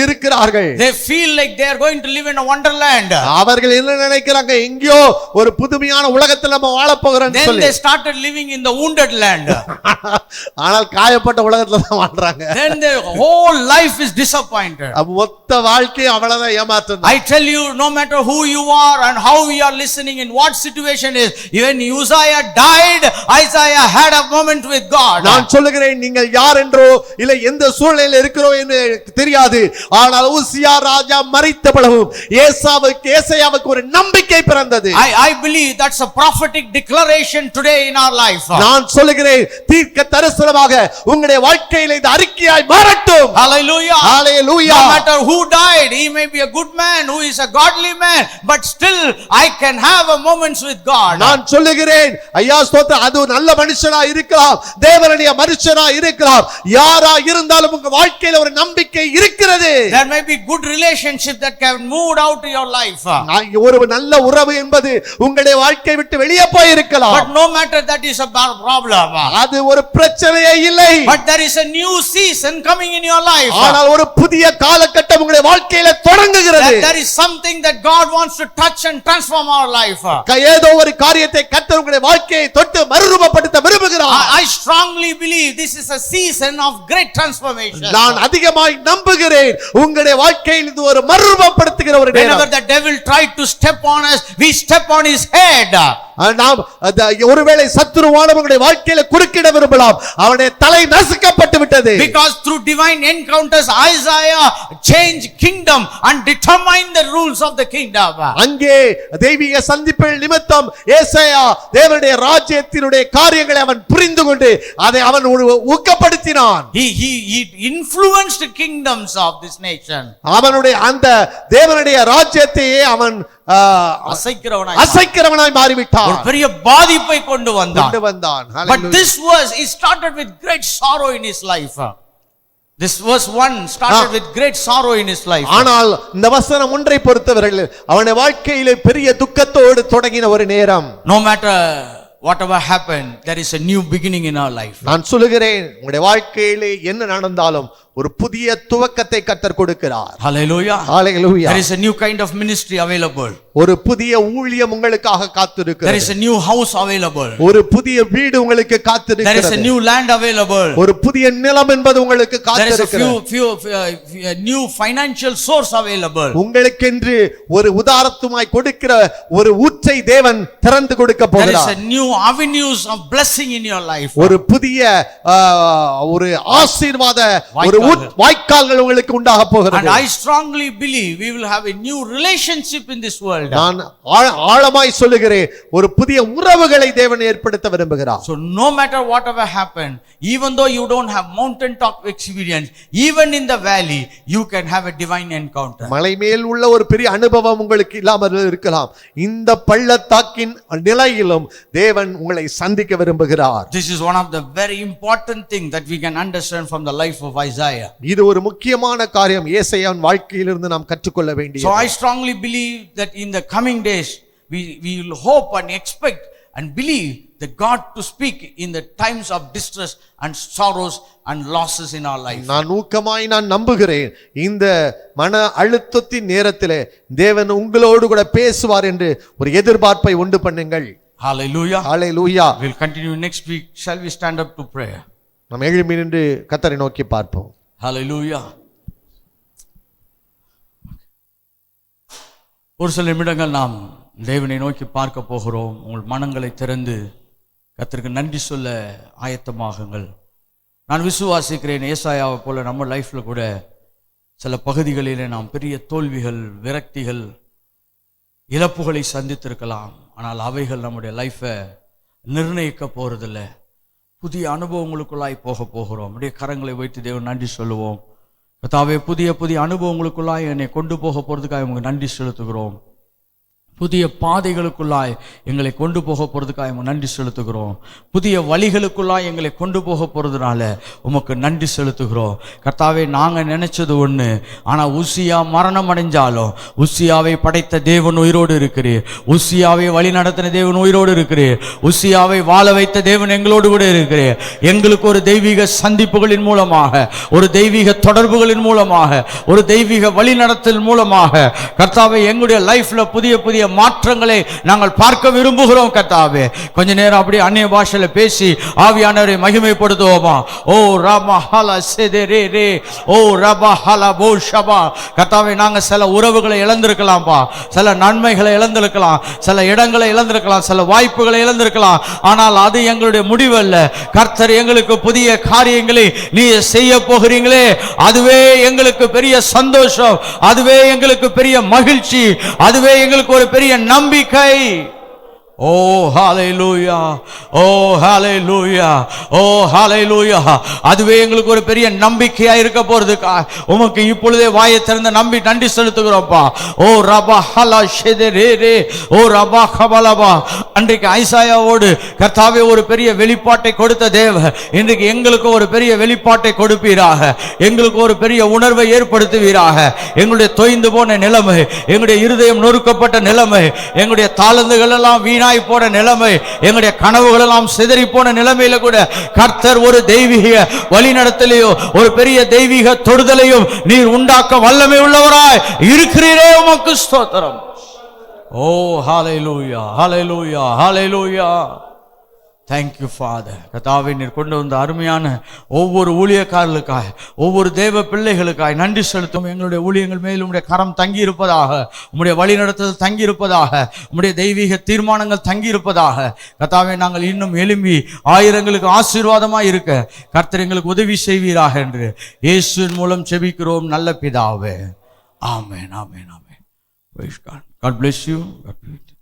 இருக்கிறார்கள். They feel like they are going to live in a wonderland. அவர்கள் என்ன நினைக்கிறாங்க, எங்கேயோ ஒரு புதுமையான உலகத்தில் நம்ம வாழப் போகிறோம்னு Then சொல்லி. they started living in the wounded land. ஆனால் காயப்பட்ட உலகத்துல தான் வாழ்றாங்க. Then their whole life is disappointed. மொத்த வாழ்க்கை அவ்வளவுதான் ஏமாற்றம். I tell you, no matter who you are and how you are listening in what situation is. When Uzziah died, Isaiah had a moment with God. நான் சொல்லுகிறேன், நீங்கள் யார் என்றோ இல்லை எந்த சூழ்நிலையில் இருக்கிறோம் என்று தெரியாது. ஆனால் உசியா ராஜா மரித்த பிறகும் ஏசாயாவுக்கு ஒரு நம்பிக்கை பிறந்தது. I believe that's a prophetic declaration today in our life. நான் சொல்லுகிறேன், தீர்க்க தரிசனமாக உங்களுடைய வாழ்க்கையில் இந்த அறிக்கையாய் மாறட்டும். Hallelujah. Hallelujah. No matter who died, he may be a good man, who is a godly man, but still I can have a moments with God. நான் சொல்லுகிறேன், ஐயா ஸ்தோத்திரம், அது நல்ல மனுஷனா இருக்கலாம், தேவனுடைய மனுஷனா இருக்கலாம், யாரா இருந்தாலும் உங்க வாழ்க்கையில ஒரு நம்பிக்கை இருக்கிறது. There may be good relationship that can move out to your life. ஒரு நல்ல உறவு என்பது உங்களுடைய வாழ்க்கை விட்டு வெளியே போய் இருக்கலாம். But no matter that is a problem. அது ஒரு பிரச்சனையே இல்லை. But there is a new season coming in your life. ஆனால் ஒரு புதிய காலகட்டம் உங்களுடைய வாழ்க்கையில தொடங்குகிறது. There is something that God wants to touch and transform our life. ஏதோ ஒரு காரியத்தை கர்த்தர் உங்களுடைய வாழ்க்கையை தொட்டு மறுரூபப்படுத்த விரும்புகிறார். I strongly believe this is a season of great transformation. நான் அதிகமாய் நம்புகிறேன், உங்களுடைய வாழ்க்கையில் இது ஒரு மறுரூபப்படுத்துகிற ஒரு நேரம். Whenever the devil tried to step on us, we step on his head. நாம் ஒருவேளை சத்துருவானவனுடைய வாழ்க்கையில குறுக்கிட விரும்பலாம், அவனுடைய தலை நசுக்கப்பட்டு விட்டது. Because through divine encounters Isaiah changed kingdom and determined the rules of the kingdom. அங்கே தெய்வீக சந்திப்பின் நிமித்தம் ஏசாயா தேவனுடைய ராஜ்யத்தினுடைய காரியங்களை அவன் புரிந்து கொண்டு அதை அவன் ஊக்கப்படுத்தினான். He influenced kingdoms of this nation. அவனுடைய அந்த தேவனுடைய ராஜ்யத்தையே அவன் அசைக்கிறவனாய் மாறிவிட்டான். ஒரு பெரிய பாதிப்பை கொண்டு வந்தான். But this was, he started with great sorrow in his life. This verse 1 started with great sorrow in his life. ஆனால் இந்த வசனம் ஒன்றை பொறுத்தவரையில் அவனுடைய வாழ்க்கையிலே பெரிய துக்கத்தோடு தொடங்கின ஒரு நேரம். No matter whatever happened, there is a new beginning in our life. நான் சொல்லுகிறேன், உங்களுடைய வாழ்க்கையிலே என்ன நடந்தாலும் ஒரு புதிய துவக்கத்தை கர்த்தர் கொடுக்கிறார். Hallelujah. Hallelujah. There is a new kind of ministry available. ஒரு புதிய ஊழியம் உங்களுக்காக காத்திருக்கிறது. There is a new house available. ஒரு புதிய வீடு உங்களுக்கு காத்திருக்கிறது. There is a new land available. ஒரு புதிய நிலம் என்பது உங்களுக்கு காத்திருக்கிறது. There is a new financial source available. உங்களுக்கென்று ஒரு உதாரத்துமாய் கொடுக்கிற ஒரு ஊற்றை தேவன் திறந்து கொடுக்க போகிறார். There is a new avenues of blessing in your life. ஒரு புதிய ஒரு ஆசீர்வாத ஒரு வாய்க்கால்கள் உங்களுக்கு உண்டாக போகிறது. And I strongly believe we will have a new relationship in this world. நான் ஆழமாய் சொல்லுகிறேன், ஒரு புதிய உறவுகளை தேவன் ஏற்படுத்த விரும்புகிறார். So no matter whatever happened, even though you don't have mountain top experience, even in the valley you can have a divine encounter. மலை மேல் உள்ள ஒரு பெரிய அனுபவம் உங்களுக்கு இல்லாமல் இருக்கலாம், இந்த பள்ளத்தாக்கின் நிலையிலும் தேவன் உங்களை சந்திக்க விரும்புகிறார். This is one of the very important thing that we can understand from the life of Isaiah. இது ஒரு முக்கியமான காரியம் ஏசாயாவின் வாழ்க்கையிலிருந்து நாம் கற்றுக்கொள்ள வேண்டியது. So I strongly believe that in the coming days we will hope and expect and believe that God to speak in the times of distress and sorrows and losses in our life. நான் நம்புகிறேன், இந்த மன அழுத்தத்தின் நேரத்திலே தேவன் உங்களோடு கூட பேசுவார் என்று ஒரு எதிர்பார்ப்பை உண்டு பண்ணுங்கள். Hallelujah. Hallelujah. We'll continue next week. Shall we stand up to prayer? நாம் எழும்பி நின்று கர்த்தரை நோக்கி பார்ப்போம். Hallelujah. ஒரு சில நிமிடங்கள் நாம் தேவனை நோக்கி பார்க்க போகிறோம். உங்கள் மனங்களை திறந்து கர்த்தருக்கு நன்றி சொல்ல ஆயத்தமாகுங்கள். நான் விசுவாசிக்கிறேன், ஏசாயாவை போல நம்ம லைஃப்ல கூட சில பகுதிகளிலே நாம் பெரிய தோல்விகள், விரக்திகள், இழப்புகளை சந்தித்திருக்கலாம். ஆனால் அவைகள் நம்முடைய லைஃபை நிர்ணயிக்க போறதில்லை. புதிய அனுபவங்களுக்குள்ளாய் போக போகிறோம். அப்படியே கரங்களை வைத்து தேவன் நன்றி சொல்லுவோம். கர்த்தாவே, புதிய புதிய அனுபவங்களுக்குள்ளாய் என்னை கொண்டு போக போறதுக்காக உங்களுக்கு நன்றி செலுத்துகிறோம். புதிய பாதைகளுக்குள்ளாய் எங்களை கொண்டு போக போறதுக்காக நன்றி செலுத்துகிறோம். புதிய வழிகளுக்குள்ளாய் எங்களை கொண்டு போக போறதுனால உமக்கு நன்றி செலுத்துகிறோம். கர்த்தாவே, நாங்க நினைச்சது ஒண்ணு, ஆனா உசியா மரணம் அடைஞ்சாலும் உசியாவை படைத்த தேவன் உயிரோடு இருக்கிறீர். உசியாவை வழி நடத்தின தேவன் உயிரோடு இருக்கிறீர். உசியாவை வாழ வைத்த தேவன் எங்களோடு கூட இருக்கிறீர். எங்களுக்கு ஒரு தெய்வீக சந்திப்புகளின் மூலமாக, ஒரு தெய்வீக தொடர்புகளின் மூலமாக, ஒரு தெய்வீக வழி நடத்தல் மூலமாக கர்த்தாவே எங்களுடைய லைஃப்ல புதிய புதிய மாற்றங்களை நாங்கள் பார்க்க விரும்புகிறோம் கர்த்தாவே. கொஞ்ச நேரம் அப்படி அந்நிய பாஷையில பேசி ஆவியானவரை மகிமைப்படுத்துவோமா? ஓ ரபா ஹலா செதரே ரே, ஓ ரபா ஹலா போ ஷபா. கர்த்தாவே, நாங்க சில உறவுகளை இழந்திருக்கலாம்ப்பா, சில நன்மைகளை இழந்திருக்கலாம், சில இடங்களை இழந்திருக்கலாம், சில வாய்ப்புகளை இழந்திருக்கலாம். ஆனால் அது எங்களுடைய முடிவல்ல. கர்த்தர் எங்களுக்கு புதிய காரியங்களை நீ செய்ய போகிறீங்களே, அதுவே எங்களுக்கு பெரிய சந்தோஷம், அதுவே எங்களுக்கு பெரிய மகிழ்ச்சி, அதுவே எங்களுக்கு ஒரு பெரிய நம்பிக்கை. ஓ ஹalleluya, ஓ ஹalleluya, ஓ ஹalleluya. அதுவே எங்களுக்கு ஒரு பெரிய நம்பிக்கையா இருக்க போறதுக்கா உமக்கு இப்பொழுதே வாயை திறந்து நன்றி செலுத்துகிறோம்ப்பா. ஓ ரபா ஹலா ஷெதரே, ஓ ரபா கபலபா. அன்றைக்கு ஐசாயாவோடு கர்த்தாவே ஒரு பெரிய வெளிப்பாட்டை கொடுத்த தேவன் இன்றைக்கு எங்களுக்கு ஒரு பெரிய வெளிப்பாட்டை கொடுப்பீராக, எங்களுக்கு ஒரு பெரிய உணர்வை ஏற்படுத்துவீராக. எங்களுடைய தொய்ந்து போன நிலைமை, எங்களுடைய இருதயம் நொறுக்கப்பட்ட நிலைமை, எங்களுடைய தாளந்துகள் எல்லாம் வீணாய் போன நிலைமை, எங்களுடைய கனவுகள் எல்லாம் சிதறி போன நிலைமையில கூட கர்த்தர் ஒரு தெய்வீக வழிநடத்தலையோ ஒரு பெரிய தெய்வீக தொடுதலையும் நீர் உண்டாக்க வல்லமை உள்ளவராய் இருக்கிறீரே, உமக்கு ஸ்தோத்திரம். ஓ ஹalleluya, ஹalleluya, ஹalleluya. Thank you Father. கர்த்தாவே, நீர் கொண்டு வந்த அருமையான ஒவ்வொரு ஊழியக்காரர்களுக்காய், ஒவ்வொரு தேவ பிள்ளைகளுக்காய் நன்றி செலுத்தும். எங்களுடைய ஊழியங்கள் மேல் உம்முடைய கரம் தங்கி இருப்பதாக, உம்முடைய வழிநடத்துதல் தங்கி இருப்பதாக, உம்முடைய தெய்வீக தீர்மானங்கள் தங்கி இருப்பதாக. கர்த்தாவே, நாங்கள் இன்னும் எழும்பி ஆயிரங்களுக்கு ஆசீர்வாதமாய் இருக்க கர்த்தர் எங்களுக்கு உதவி செய்வீராக என்று இயேசுவின் மூலம் ஜெபிக்கிறோம் நல்ல பிதாவே. ஆமென், ஆமென், ஆமென். Praise God. God bless you. God bless you.